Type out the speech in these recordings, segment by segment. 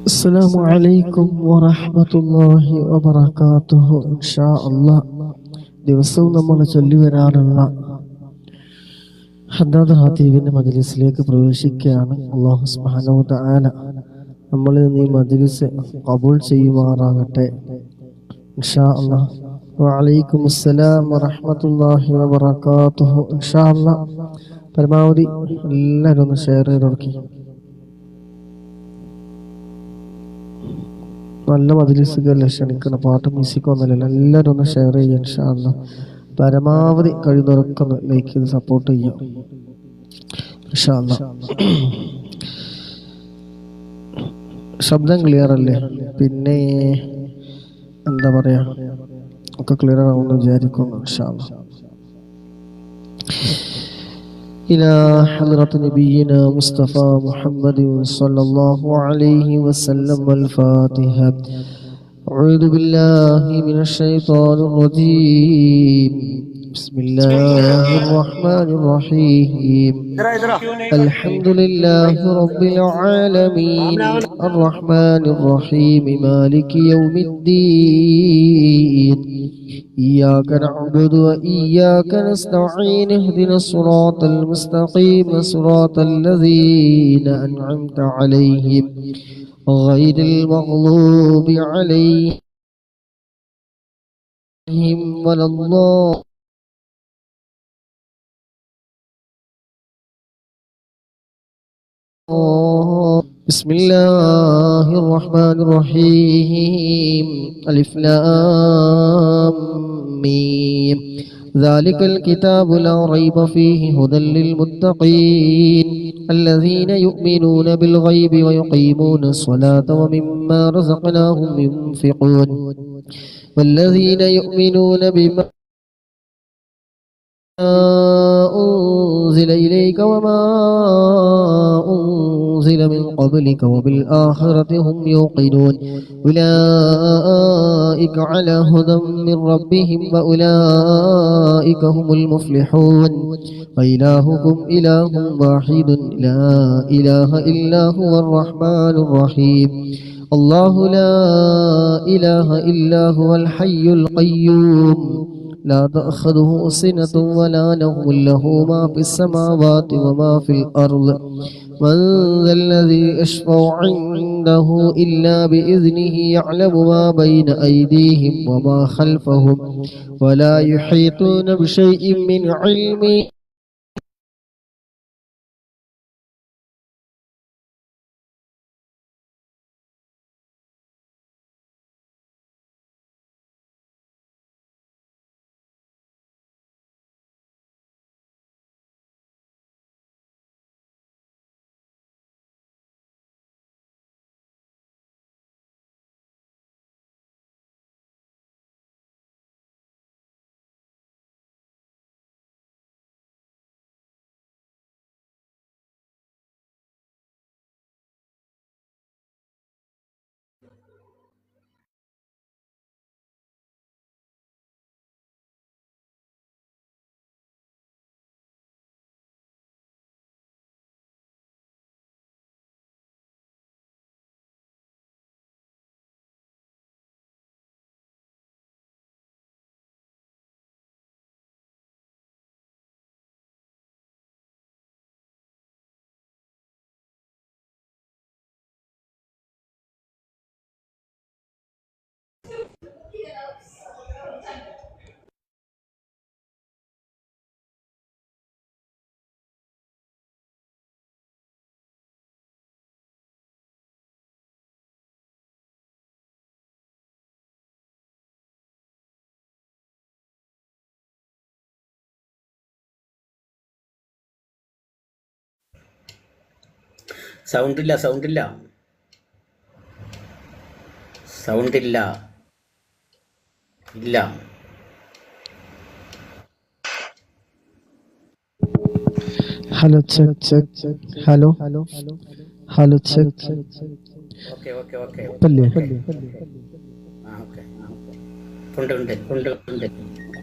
അസ്സലാമു അലൈക്കും വറഹ്മത്തുള്ളാഹി വബറകാതുഹു. ഇൻഷാ അല്ലാഹ് ദിവസവും നമ്മൾ ചൊല്ലി വരാറുള്ള ഹദ്ദാദ് ഖതീബിന്റെ മജ്ലിസിലേക്ക് പ്രവേശിക്കുകയാണ്. അല്ലാഹു സുബ്ഹാനഹു വ തആല നമ്മളിൽ നിന്ന് ഈ മജ്ലിസ് ഖബൂൽ ചെയ്യുമാറാകട്ടെ. ഇൻഷാ അല്ലാഹ്. വഅലൈക്കും അസ്സലാം വറഹ്മത്തുള്ളാഹി വബറകാതുഹു. ഇൻഷാ അല്ലാഹ് പരമാവധി എല്ലാവരും ഒന്ന് ഷെയർ ചെയ്ത് കൊടുക്കി. നല്ല മജ്ലിസുകളിൽ ക്ഷണിക്കണം, പാട്ട് മ്യൂസിക് ഒന്നുമില്ല. എല്ലാവരും ഒന്ന് ഷെയർ ചെയ്യുക. ഇൻഷാ അല്ലാഹ് പരമാവധി കഴിയുന്നവരൊക്കെ ഒന്ന് ലൈക്ക് ചെയ്ത് സപ്പോർട്ട് ചെയ്യാം. ഇൻഷാ അല്ലാഹ്. ശബ്ദം ക്ലിയർ അല്ലേ? പിന്നെ എന്താ പറയാ, ഒക്കെ ക്ലിയർ ആവുമെന്ന് വിചാരിക്കുന്നു. ഇൻഷാ അല്ലാഹ്. إلى حضرة نبينا مصطفى محمد صلى الله عليه وسلم الفاتحة. أعوذ بالله من الشيطان الرجيم. بسم الله الرحمن الرحيم. الحمد لله رب العالمين الرحمن الرحيم مالك يوم الدين. إياك نعبد وإياك نستعين اهدنا الصراط المستقيم صراط الذين أنعمت عليهم غير المغضوب عليهم ولا الضالين. بسم الله الرحمن الرحيم. ألف لام ميم. ذلك الكتاب لا ريب فيه هدى للمتقين الذين يؤمنون بالغيب ويقيمون الصلاة ومما رزقناهم ينفقون والذين يؤمنون بما أنزل إليك وما أنزل من قبلك وبالآخرة هم يوقنون أولئك على هدى من ربهم وأولئك هم المفلحون. وإلهكم إله واحد لا إله إلا هو الرحمن الرحيم. الله لا إله إلا هو الحي القيوم لا تأخذه سنة ولا نوم له ما في السماوات وما في الأرض. من ذا الذي يشفع عنده إلا بإذنه يعلم ما بين أيديهم وما خلفهم ولا يحيطون بشيء من علمه സൗണ്ടില്ല ഇല്ല. Hello check. Hello hello check. Okay അല്ലേ?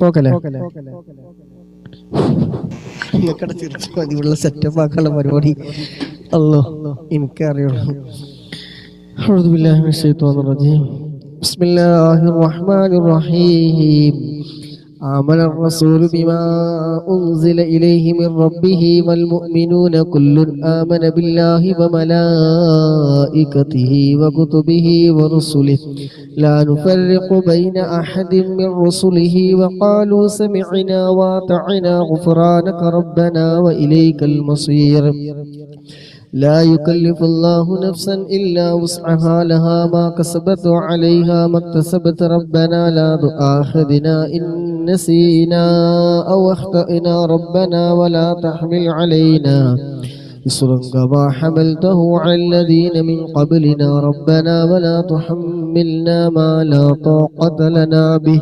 ഓക്കല്ലേ? നിങ്ങൾക്കടെ തിരിച്ചു മതിയുള്ള സെറ്റപ്പ് ആക്കാനുള്ള പരിപാടി അല്ലോ എനിക്കറിയുള്ളൂ. أعوذ بالله من الشيطان الرجيم. بسم الله الرحمن الرحيم. آمن الرسول بما أنزل إليه من ربه والمؤمنون كل آمن بالله وملائكته وكتبه ورسله لا نفرق بين أحد من رسله وقالوا سمعنا وأطعنا غفرانك ربنا وإليك المصير. لا يكلف الله نفسا إلا وسعها لها ما كسبت وعليها ما اكتسبت ربنا لا تؤاخذنا إن نسينا أو أخطأنا ربنا ولا تحمل علينا إصرا كما حملته على الذين من قبلنا ربنا ولا تحملنا ما لا طاقة لنا به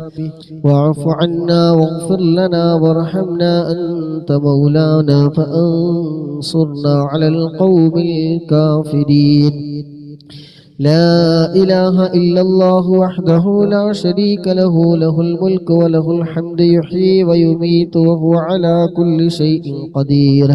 واعف عنا واغفر لنا وارحمنا أنت مولانا فانصرنا على القوم الكافرين. لا إله إلا الله وحده لا شريك له له الملك وله الحمد يحيي ويميت وهو على كل شيء قدير.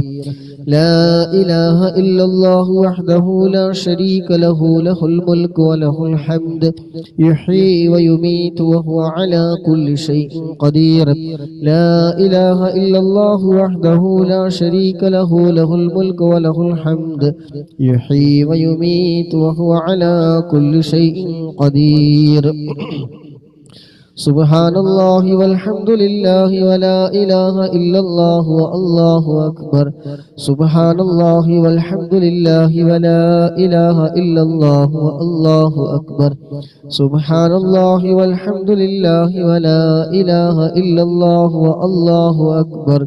لا إله إلا الله وحده لا شريك له له الملك وله الحمد يحيي ويميت وهو على كل شيء قدير. لا إله إلا الله وحده لا شريك له له الملك وله الحمد يحيي ويميت وهو على كل شيء قدير. سبحان الله والحمد لله ولا إله إلا الله والله أكبر. سبحان الله والحمد لله ولا إله إلا الله والله أكبر. سبحان الله والحمد لله ولا إله إلا الله والله أكبر.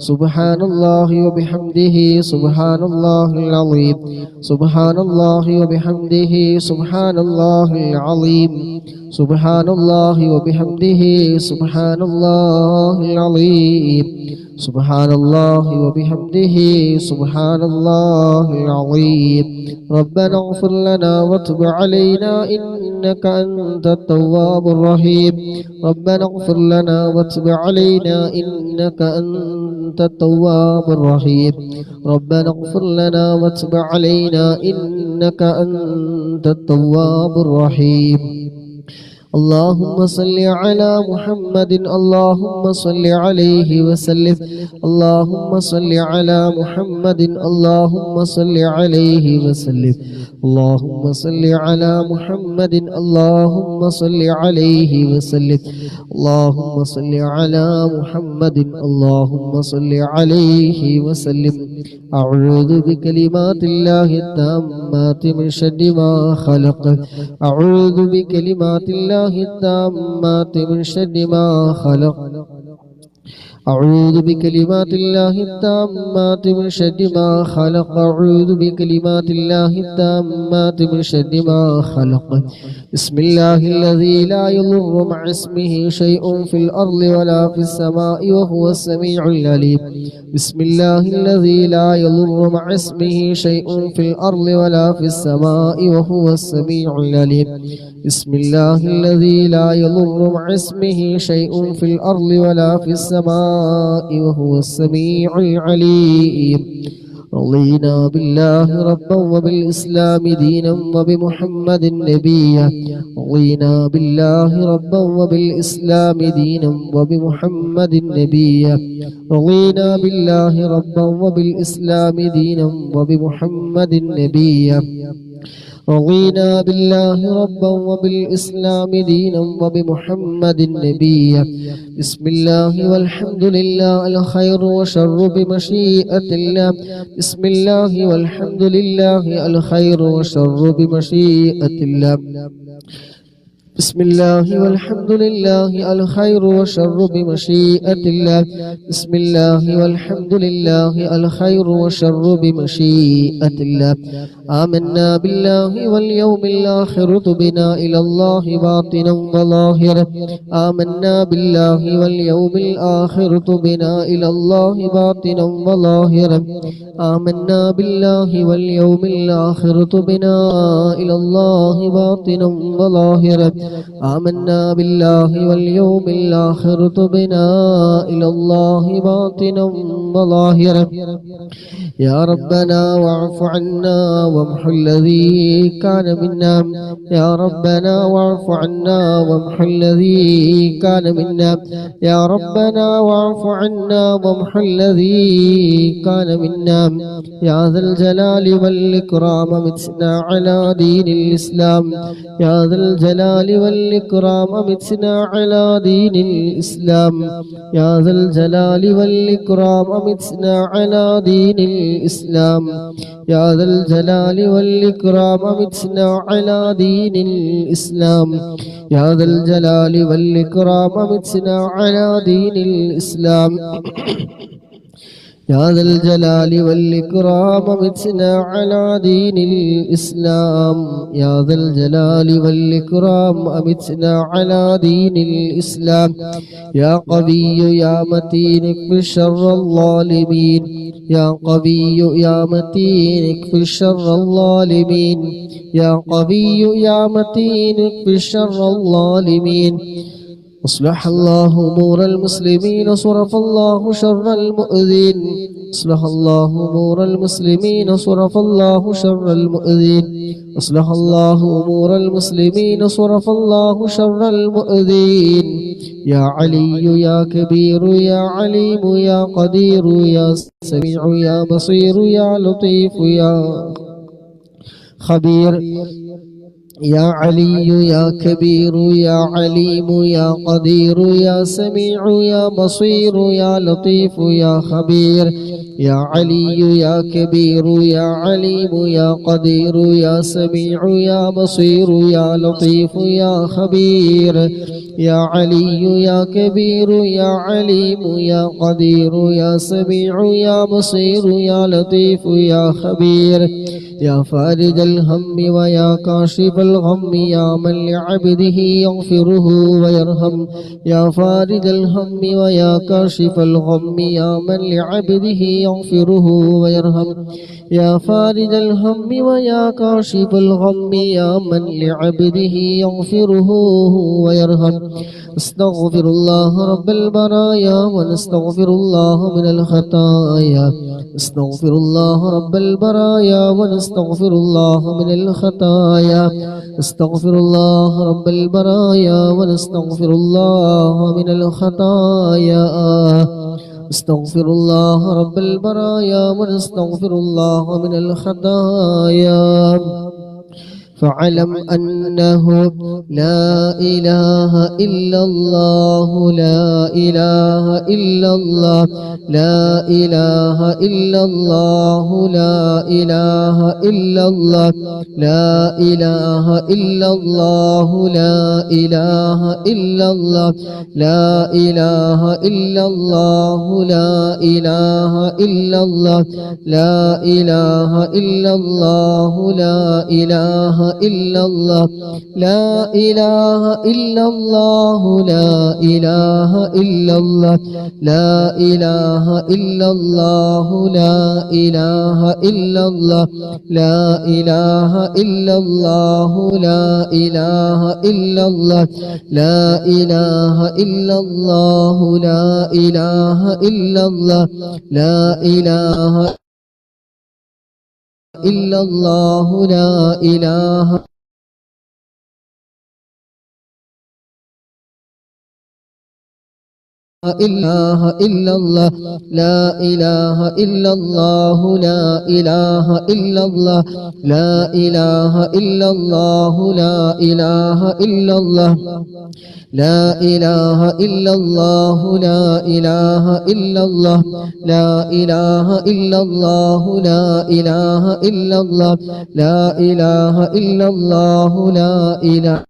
سبحان الله وبحمده سبحان الله العظيم. سبحان الله وبحمده سبحان الله العظيم. سبحان الله وبحمده سبحان الله العظيم. سبحان الله وبحمده سبحان الله العظيم. ربنا اغفر لنا وتب علينا إنك أنت التواب الرحيم. ربنا اغفر لنا وتب علينا إنك أنت التواب الرحيم. ربنا اغفر لنا وتب علينا إنك أنت التواب الرحيم. اللهم صل على محمد اللهم صل عليه وسلم. اللهم صل على محمد اللهم صل عليه وسلم. اللهم صل على محمد اللهم صل عليه وسلم. اللهم صل على محمد اللهم صل عليه وسلم. أعوذ بكلمات الله التامات من شر ما خلق. أعوذ بكلمات الله التامات من شر ما خلق. أعوذ بكلمات الله التامات من شر ما خلق. أعوذ بكلمات الله التامات من شر ما خلق. بسم الله الذي لا يضر مع اسمه شيء في الأرض ولا في السماء وهو السميع العليم. بسم الله الذي لا يضر مع اسمه شيء في الأرض ولا في السماء وهو السميع العليم. بسم الله الذي لا يضر مع اسمه شيء في الأرض ولا في السماء وهو السميع العليم. رضينا بالله ربا وبالإسلام دينا وبمحمد نبيا. رضينا بالله ربا وبالإسلام دينا وبمحمد نبيا. رضينا بالله ربا وبالإسلام دينا وبمحمد نبيا. رضينا بالله ربا وبالإسلام دينا وبمحمد نبيا. بسم الله والحمد لله الخير وشر بمشيئة الله. بسم الله والحمد لله الخير وشر بمشيئة الله. بسم الله والحمد لله الخير والشر بمشيئة الله. بسم الله والحمد لله الخير والشر بمشيئة الله. آمنا بالله واليوم الآخر تبنا إلى الله باطنا وظاهرا. آمنا بالله واليوم الآخر تبنا إلى الله باطنا وظاهرا. آمنا بالله واليوم الآخر تبنا إلى الله باطنا وظاهرا. آمنا بالله واليوم الآخر تبنا إلى الله باطنا وظاهرا يا ربنا واعف عنا وامحو الذي كان منا يا ربنا واعف عنا وامحو الذي كان منا يا ربنا واعف عنا وامحو الذي كان منا يا ذا الجلال والإكرام متنا على دين الإسلام يا ذا الجلال والإكرام متنا على دين الإسلام يا ذا الجلال والإكرام متنا على دين الإسلام يا ذا الجلال والإكرام متنا على دين الإسلام يا ذا الجلال والإكرام متنا على دين الإسلام يا ذا الجلال والإكرام متنا على دين الإسلام يا ذا الجلال والإكرام متنا على دين الإسلام يا قوي يا متين اكفر شر الظالمين يا قوي يا متين اكفر شر الظالمين يا قوي يا متين اكفر شر الظالمين أصلح الله أمور المسلمين صرف الله شر المؤذين أصلح الله أمور المسلمين صرف الله شر المؤذين أصلح الله أمور المسلمين صرف الله شر المؤذين يا علي يا كبير يا عليم يا قدير يا سميع يا بصير يا لطيف يا خبير يا علي يا كبير يا عليم يا قدير يا سميع يا بصير يا لطيف يا خبير يا علي يا كبير يا عليم يا قدير يا سميع يا بصير يا لطيف يا خبير يا علي يا كبير يا عليم يا قدير يا سميع يا بصير يا لطيف يا خبير يا فارج الهم ويا كاشف الغم يا من لعبده يغفره ويرحم يا فارج الهم ويا كاشف الغم يا من لعبده يغفره ويرحم يا فارج الهم ويا كاشف الغم يا من لعبده يغفره ويرحم استغفر الله رب البرايا ونستغفر الله من الخطايا استغفر الله رب البرايا ونستغفر الله من الخطايا استغفر الله رب البرايا ونستغفر الله من الخطايا استغفر الله رب البرايا ونستغفر الله من الخطايا فاعلم أنه لا إله إلا الله لا إله إلا الله لا إله إلا الله لا إله إلا الله لا إله إلا الله لا إله إلا الله لا إله إلا الله لا إله إلا الله لا إله إلا الله لا إله إلا الله لا إله إلا الله لا إله إلا الله لا إله إلا الله لا إله إلا الله لا إله إلا الله لا إله إلا الله لا إله إلا الله لا إله إلا الله لا إله إلا الله لا إله إله إلا الله لا إله إلا الله لا إله إلا الله لا إله إلا الله لا إله إلا الله لا إله إلا الله لا إله إلا الله لا إله إلا الله لا إله إلا الله لا إله إلا الله لا إله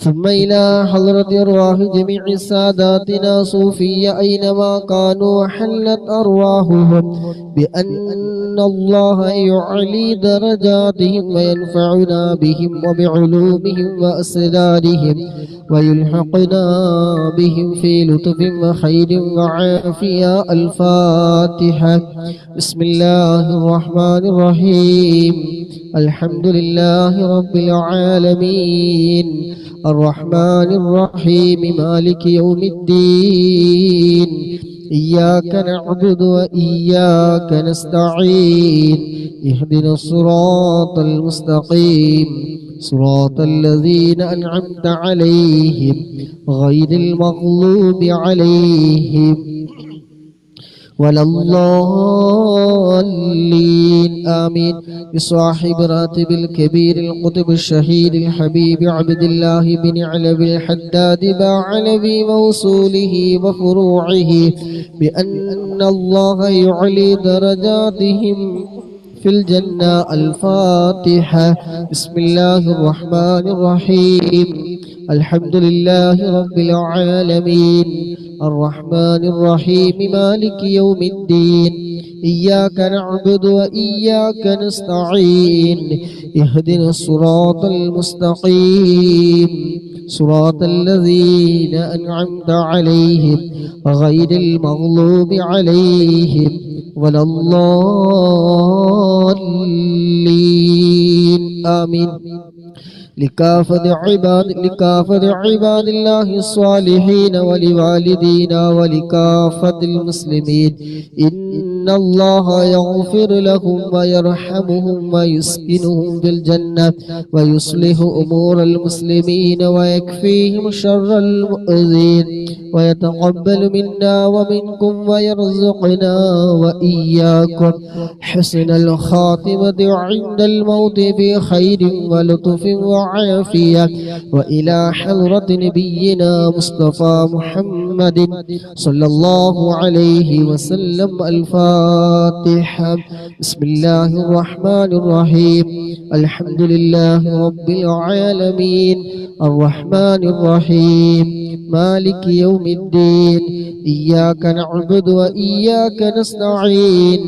ثم إلى حضرة أرواح جميع ساداتنا صوفية أينما كانوا حلت أرواحهم بأن الله يعلي درجاتهم وينفعنا بهم وبعلومهم وأسرارهم ويلحقنا بهم في لطف وخير وعافية. الفاتحة. بسم الله الرحمن الرحيم. الحمد لله رب العالمين الرحمن الرحيم مالك يوم الدين إياك نعبد وإياك نستعين اهدنا الصراط المستقيم صراط الذين أنعمت عليهم غير المغضوب عليهم ولا الضالين آمين. بصاحب راتب الكبير القطب الشهيد الحبيب عبد الله بن علوي الحداد باعلوي موصوله وفروعه بأن الله يعلي درجاتهم في الجنة. الفاتحة. بسم الله الرحمن الرحيم. الحمد لله رب العالمين الرحمن الرحيم مالك يوم الدين إياك نعبد وإياك نستعين اهدنا الصراط المستقيم صراط الذين أنعمت عليهم غير المغضوب عليهم ولا الضالين آمين. لكافة عباد الله الصالحين ولوالدينا ولكافة المسلمين إن الله يغفر لهم ويرحمهم ويسكنهم في الجنة ويصلح أمور المسلمين ويكفيهم شر المؤذين ويتقبل منا ومنكم ويرزقنا وإياكم حسن الخاتمة عند الموت في خير ولطف وعافية. وإلى حضرة نبينا مصطفى محمد صلى الله عليه وسلم. الفاتحة. بسم الله الرحمن الرحيم. الحمد لله رب العالمين الرحمن الرحيم مالك يوم الدين إياك نعبد وإياك نستعين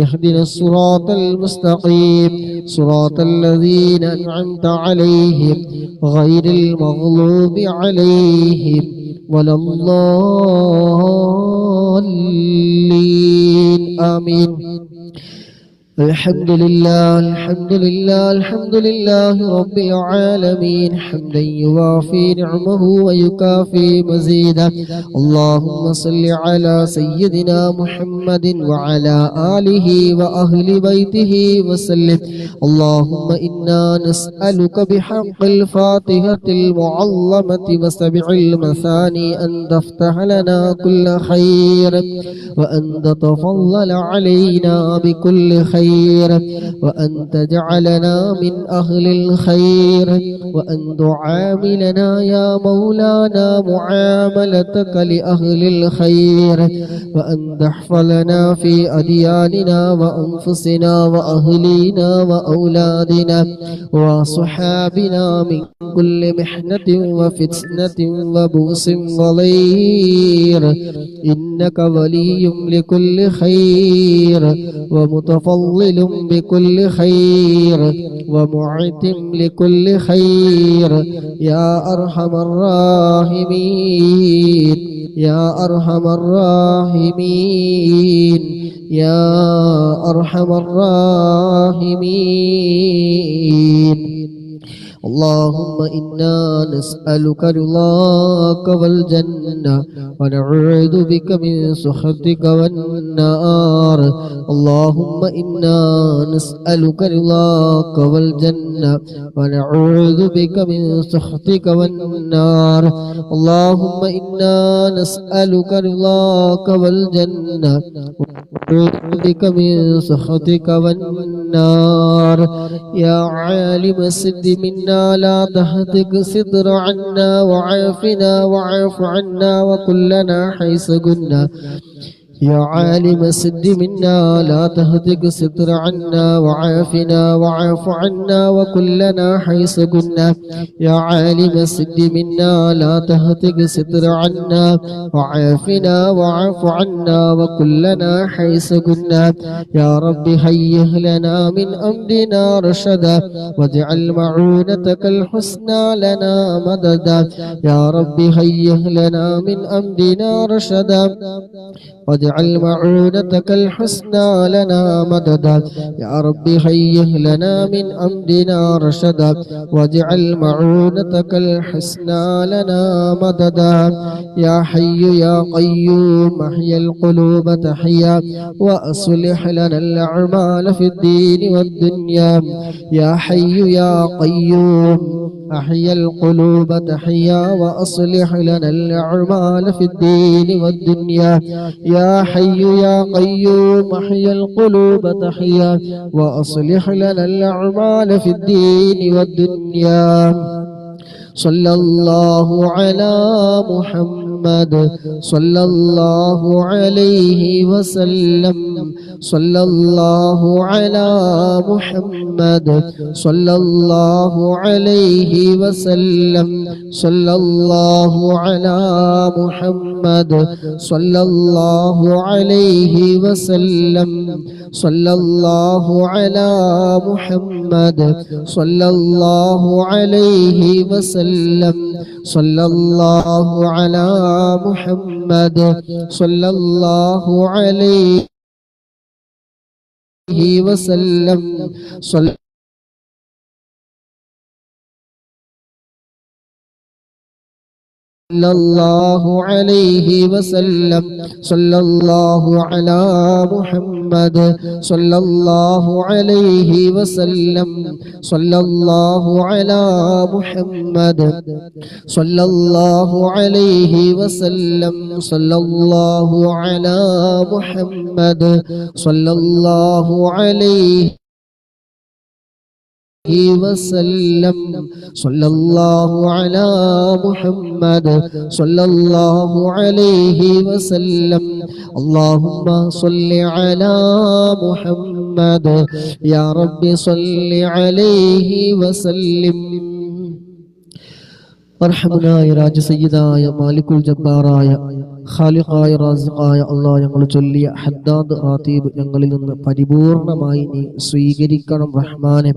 اهدنا الصراط المستقيم صراط الذين أنعمت عليهم غير المغضوب عليهم ولا الضالين آمين. الحمد لله الحمد لله الحمد لله رب العالمين حمدا يوافي نعمه ويكافي مزيدا. اللهم صل على سيدنا محمد وعلى آله وأهل بيته وسلم. اللهم إنا نسألك بحق الفاتحة المعظمة وسبع المثاني أن تفتح لنا كل خير وأن تتفضل علينا بكل خير وأن تجعلنا من أهل الخير وأن تعاملنا يا مولانا معاملتك لأهل الخير وأن تحفظنا في أدياننا وأنفسنا وأهلينا وأولادنا وصحابنا من كل محنة وفتنة وبؤس وضير إنك ولي لكل خير ومتفضل بكل خير ومعتم لكل خير يا أرحم الراحمين يا أرحم الراحمين يا أرحم الراحمين. اللهم إنا نسألك رضاك والجنة ونعوذ بك من سخطك والنار. اللهم إنا نسألك رضاك والجنة ونعوذ بك من سخطك والنار. اللهم إنا نسألك رضاك والجنة ونعوذ بك من سخطك والنار. يا عالم السد منا لا تهتك ستر عنا وعافنا وعاف عنا وكلنا حيث كنا. يا عالم السد منا لا تهتك الستر عنا وعافنا واعف عنا وكلنا حيث كنا يا عالم السد منا لا تهتك الستر عنا وعافنا واعف عنا وكلنا حيث كنا يا رب هيئ لنا من أمرنا رشدا واجعل معونتك الحسنى لنا مددا يا رب هيئ لنا من أمرنا رشدا واجعل معونتك الحسنى لنا مددا يا رب هيئ لنا من أمرنا رشدا واجعل معونتك الحسنى لنا مددا يا حي يا قيوم احيا القلوب تحيا وأصلح لنا الأعمال في الدين والدنيا يا حي يا قيوم أحيا القلوب تحيا وأصلح لنا الأعمال في الدين والدنيا يا حي يا قيوم أحيا القلوب تحيا وأصلح لنا الأعمال في الدين والدنيا صلى الله على محمد صلى الله عليه وسلم صلى الله على محمد صلى الله عليه وسلم صلى الله على محمد صلى الله عليه وسلم صلى الله على محمد صلى الله عليه وسلم صلى الله على محمد صلى الله عليه وسلم صلى الله عليه وسلم صلى الله على محمد صلى الله عليه وسلم صلى الله على محمد صلى الله عليه وسلم صلى الله على محمد صلى الله عليه وسلم صلى الله على محمد صلى الله عليه وسلم اللهم صل على محمد يا رب صل عليه وسلم അർഹമനായ രാജസയ്യിദായ മാലിക്കുൽ ജബ്ബാറായ ഖാലിഖായ റാസിഖായ അല്ലാഹ് ഞങ്ങൾ ചൊല്ലിയ ഹദ്ദാദ് റാതീബ് ഞങ്ങളിൽ നിന്ന് പരിപൂർണമായി നീ സ്വീകരിക്കണം റഹ്മാനെ.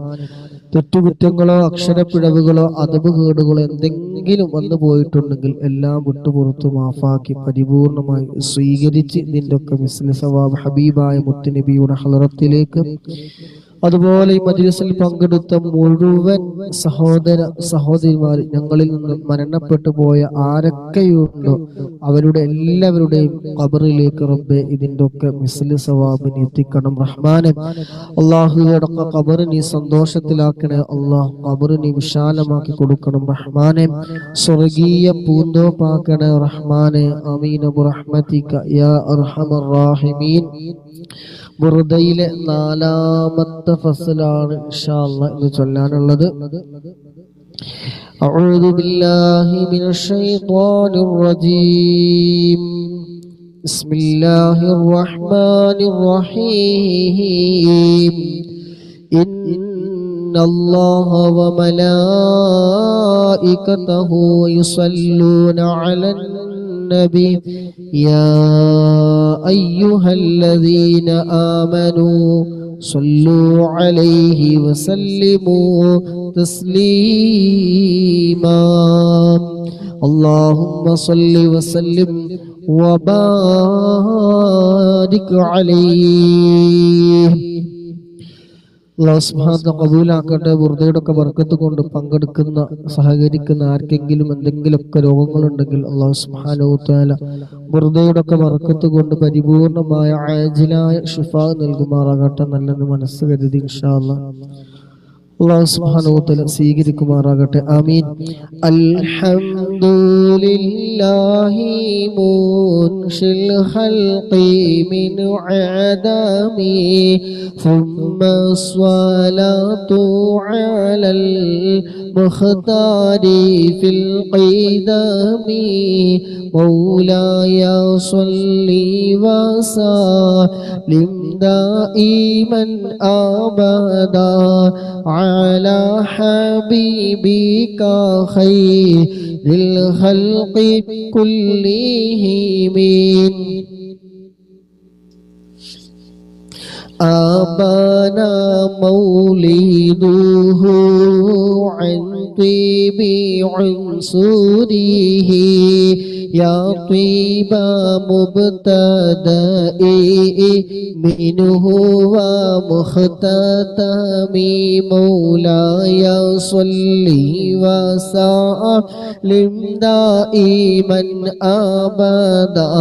തെറ്റുകുറ്റങ്ങളോ അക്ഷരപ്പിഴവുകളോ അദബുകേടുകളോ എന്തെങ്കിലും വന്നു പോയിട്ടുണ്ടെങ്കിൽ എല്ലാം വിട്ടുപുറത്തു മാഫാക്കി പരിപൂർണമായി സ്വീകരിച്ച് നിന്റെ ഒക്കെ മിസ്ലി സവാബ് ഹബീബായ മുത്തുനബിയുടെ ഹളറത്തിലേക്ക് അതുപോലെ ഈ മജ്‌ലിസിൽ പങ്കെടുത്ത മുഴുവൻ സഹോദര സഹോദരിമാർ ഞങ്ങളിൽ നിന്ന് മരണപ്പെട്ടു പോയ ആരൊക്കെയുണ്ടോ അവരുടെ എല്ലാവരുടെയും ഖബറിലേക്ക് റബ്ബേ ഇതിന്റെ ഒക്കെ മിസ്ലി സവാബിന് എത്തിക്കണം റഹ്മാനെ. അല്ലാഹുവേ ഖബർ നീ സന്തോഷത്തിലാക്കണേ അല്ലാഹ്. ഖബർ നീ വിശാലമാക്കി കൊടുക്കണം റഹ്മാനെ. സ്വർഗീയ പൂന്തോപ്പാക്കണേ റഹ്മാനെ. ആമീൻ ബിറഹ്മതിക യാ അർഹമർ റഹീമീൻ. ബുർദയിലെ 4ാമത്തെ ഫസ്ലാണ് ഇൻഷാ അല്ലാഹ് ഇന്ന് ചൊല്ലാനുള്ളത്. അഊദു ബില്ലാഹി മിനശ് ശൈത്വാനിർ റജീം. ബിസ്മില്ലാഹിർ റഹ്മാനിർ റഹീം. ഇന്നല്ലാഹ വ മലായികതഹു യുസല്ലൂന അലൻ النبي يا أيها الذين آمنوا صلوا عليه وسلموا تسليما اللهم صل وسلم وبارك عليه. അല്ലാഹു സുബ്ഹാനഹു വ തആല ഖബൂലാക്കട്ടെ. ബുർദയുടെ ഒക്കെ ബർക്കത്ത് കൊണ്ട് പങ്കെടുക്കുന്ന സഹകരിക്കുന്ന ആർക്കെങ്കിലും എന്തെങ്കിലുമൊക്കെ രോഗങ്ങളുണ്ടെങ്കിൽ അല്ലാഹു സുബ്ഹാനഹു വ തആല ബുർദയുടെ ഒക്കെ ബർക്കത്ത് കൊണ്ട് പരിപൂർണമായ ആജിലായ ശിഫാ നൽകുമാറാകട്ടെ. നല്ലത് മനസ്സ് കരുതി ഇൻഷാ അല്ലാഹ് അല്ലാഹു സുബ്ഹാനഹു വ തആല സ്വീകരിക്കുമാറാകട്ടെ. ആമീൻ. അൽഹംദുലില്ലാഹി മുൻഷിൽ ഖൽഖി മിൻ ആദമി ثم الصلاة على المختار في القدم مولاي صل وسلم دائما أبدا على حبيبك خير الخلق كلهم. أبانا مولده عن طيب عنصره يا طيب مبتدئ منه ومختتم. مولاي صل وسلم دائما أبدا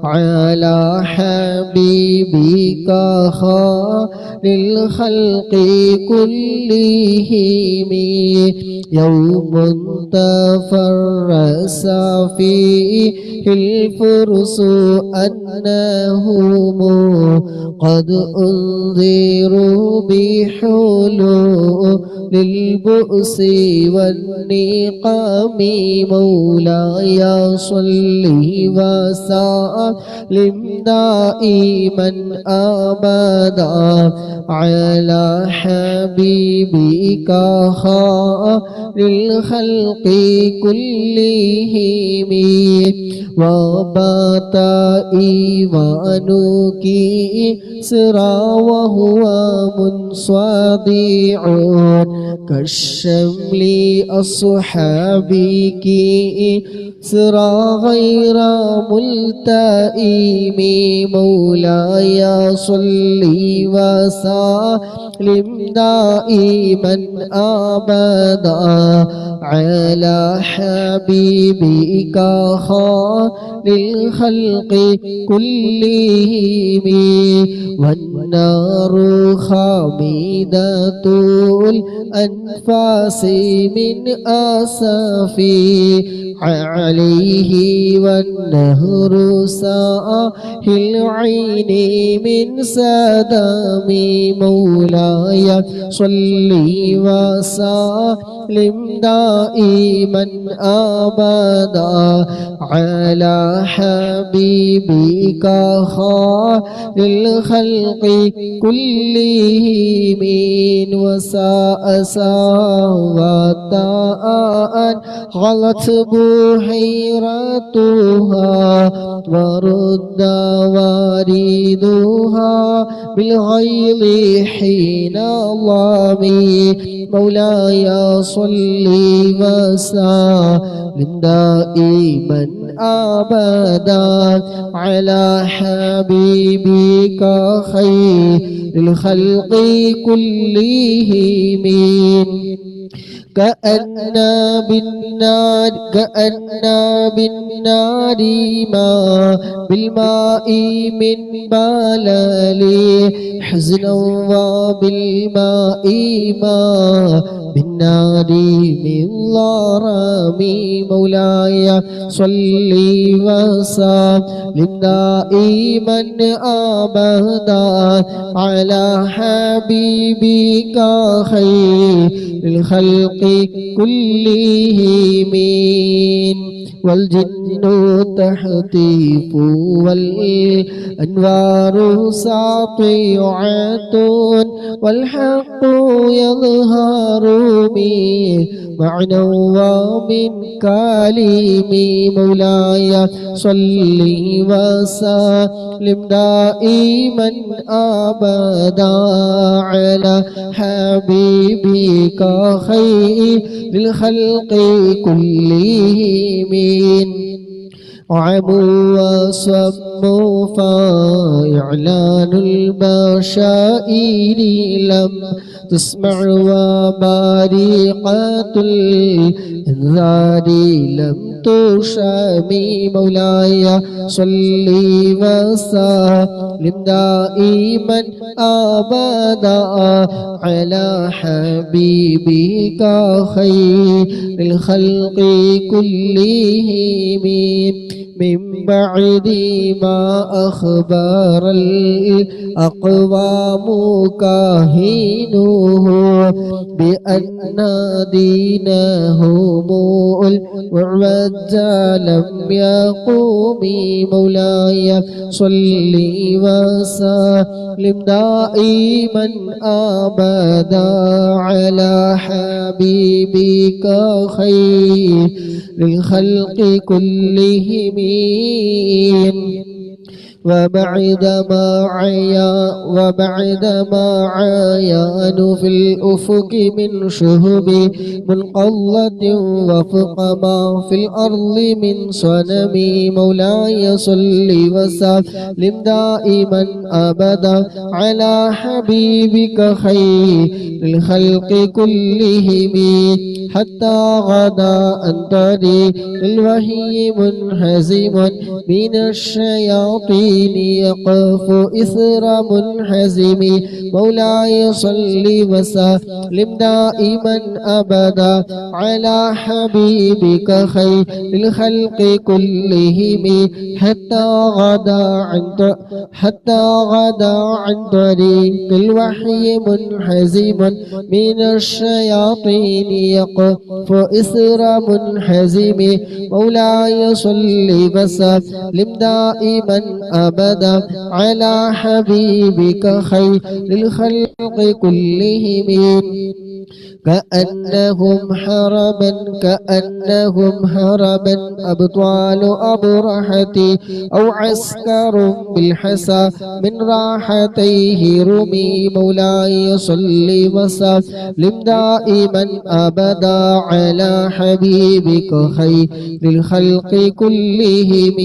على حبيبك للخلق كلهم. يوم تفرس فيه الفرس أنهم قد أنذروا بحلول للبؤس والنقام. مولاي صل وسلم دائما أبدا على حبيبك للخلق كلهم. وبات إيوانك سرا وهو منصدع كالشمل أصحابك سرا غير ملتئم. مولاي صل وسلم دائما أبدا على حبيبك للخلق كلهم. والنار خامدة الأنفاس من أسفي عليه والنهر ساهل العين من سدم. مولاي صل وسلم دائما أبدا على حبيبك للخلق كلهم. وساء ساوة غلت بحيرتها ورد واردها بالغيظ حين ظلمي. مولاي صل وسلم دائما أبدا على حبيبك خير الخلق كلهم. كأن بالنار ما بالماء من بلل حزنا وبالماء ما بالنار من ضرم. مولاي صل وسلم دائما أبدا على حبيبك خير الخلق كلهم. والجن تحتف والأنوار ساطعة والحق يظهر من معنى ومن كلم. مولاي صل وسلم دائما أبدا على حبيبك خير الخلق كلهم. عموا وصموا فإعلان البشائر لم تسمع وبارقة الإنذار لم تشامي. مولاي صل وسلم دائما أبدا على حبيبك خير الخلق كلهم. من بعد ما أخبر الأقوام كاهنوه بأن دينهم الوعد لم يقوم مولاي صل وسلم دائما أبدا على حبيبك خير الخلق كلهم وبعدما عيان في الأفق من شهب منقضة وفق ما في الأرض من صنم مولاي صل وسلم دائما أبدا على حبيبك خير الخلق كلهم حتى غدا عن طريق الوحي منهزم من الشياطين يقف إثر منحزم مولاي صل وسلم دائما أبدا على حبيبك خير الخلق كلهم حتى غدا عن طريق الوحي منحزم من الشياطين يقف إثر منحزم مولاي صل وسلم دائما أبدا على حبيبك خير الخلق كلهم كأنهم هربا أبطال أبرحتي أو عسكر بالحسى من راحتيه رمي مولاي صل وسلم دائما أبدا على حبيبك خير الخلق كلهم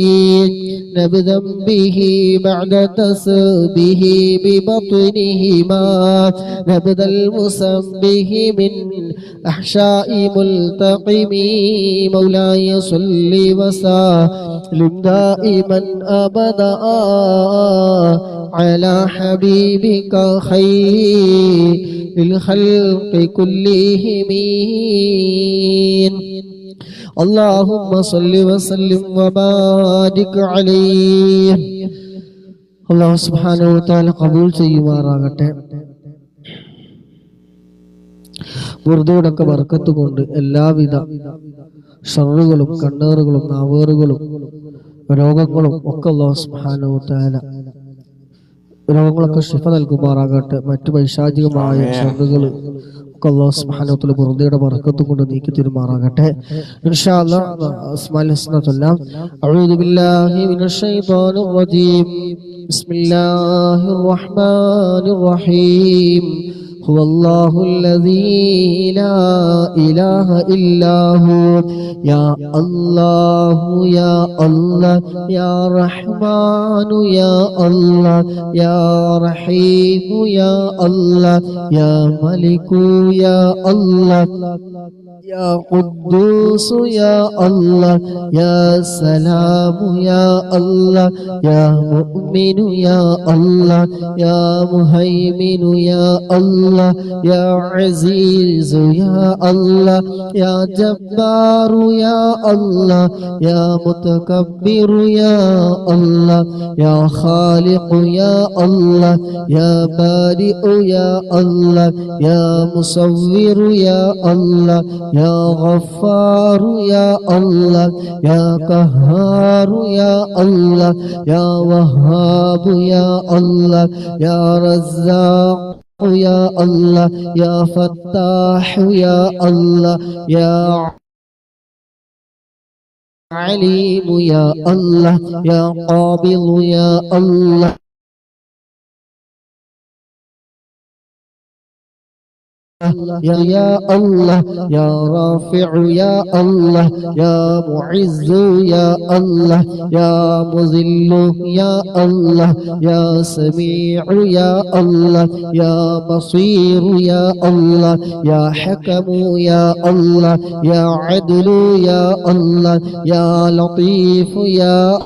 نبذا به بعد تسبه ببطنهما نبذ المسبه من أحشاء ملتقم مولاي صل وسلم دائما أبدا على حبيبك خير الخلق كلهم اللهم صل وسلم وبارك عليه الله سبحانه وتعالى قبول ചെയ്യുമാറാകട്ടെ ബുർദയോടൊക്കെ ബർക്കത്ത് കൊണ്ട് എല്ലാവിധ ഷർറുകളും കണ്ണേറുകളും നാവേറുകളും രോഗങ്ങളും ഒക്കെ അല്ലാഹു സുബ്ഹാനഹു വ തആല രോഗങ്ങളൊക്കെ ശിഫ നൽകുമാറാകട്ടെ. മറ്റു പൈശാചികമായ ഷർറുകൾ ഒക്കെ അല്ലാഹു സുബ്ഹാനഹു വ തആല ബുർദയുടെ ബർക്കത്ത് കൊണ്ട് നീക്കി തരുമാറാകട്ടെ. ഇൻഷാ അല്ലാഹ് അസ്മാഉൽ ഹുസ്ന ചൊല്ലാം. അഊദു ബില്ലാഹി മിനശ് ശൈത്വാനിർ റജീം. ബിസ്മില്ലാഹിർ റഹ്മാനിർ റഹീം. هو الله الذي لا إله إلا هو يا الله يا الله يا رحمن يا الله يا رحيم يا الله يا ملك يا الله يا قدوس يا الله يا سلام يا الله يا مؤمن يا الله يا مهيمن يا الله يا عزيز يا الله يا جبار يا الله يا متكبر يا الله يا خالق يا الله يا بارئ يا الله يا مصور يا الله يا غفار يا الله يا قهار يا الله يا وهاب يا الله يا رزاق يا الله يا فتاح يا الله يا عليم يا الله يا قابض يا الله يا الله يا رافع يا الله يا معز يا الله يا مذل يا الله يا سميع يا الله يا بصير يا الله يا حكم يا الله يا عدل يا الله يا لطيف يا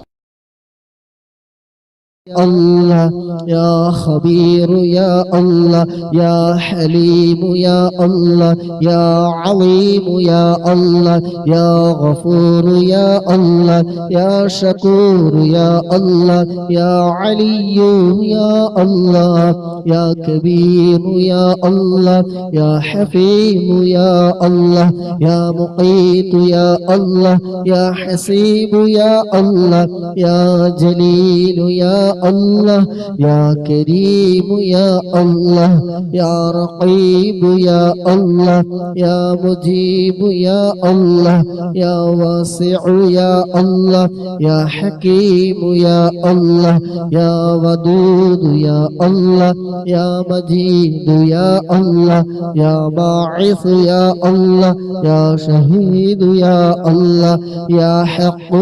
الله يا خبير يا الله يا حليم يا الله يا عظيم يا الله يا غفور يا الله يا شكور يا الله يا علي يا الله يا كبير يا الله يا حفيظ يا الله يا مقيت يا الله يا حسيب يا الله يا جليل يا الله يا كريم يا الله يا رقيب يا الله يا مجيب يا الله يا واسع يا الله يا حكيم يا الله يا ودود يا الله يا مجيد يا الله يا باعث يا الله يا شهيد يا الله يا حق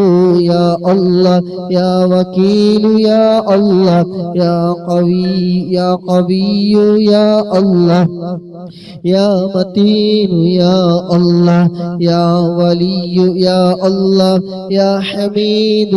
يا الله يا وكيل يا الله يا قوي يا الله يا متين يا الله يا ولي يا الله يا حميد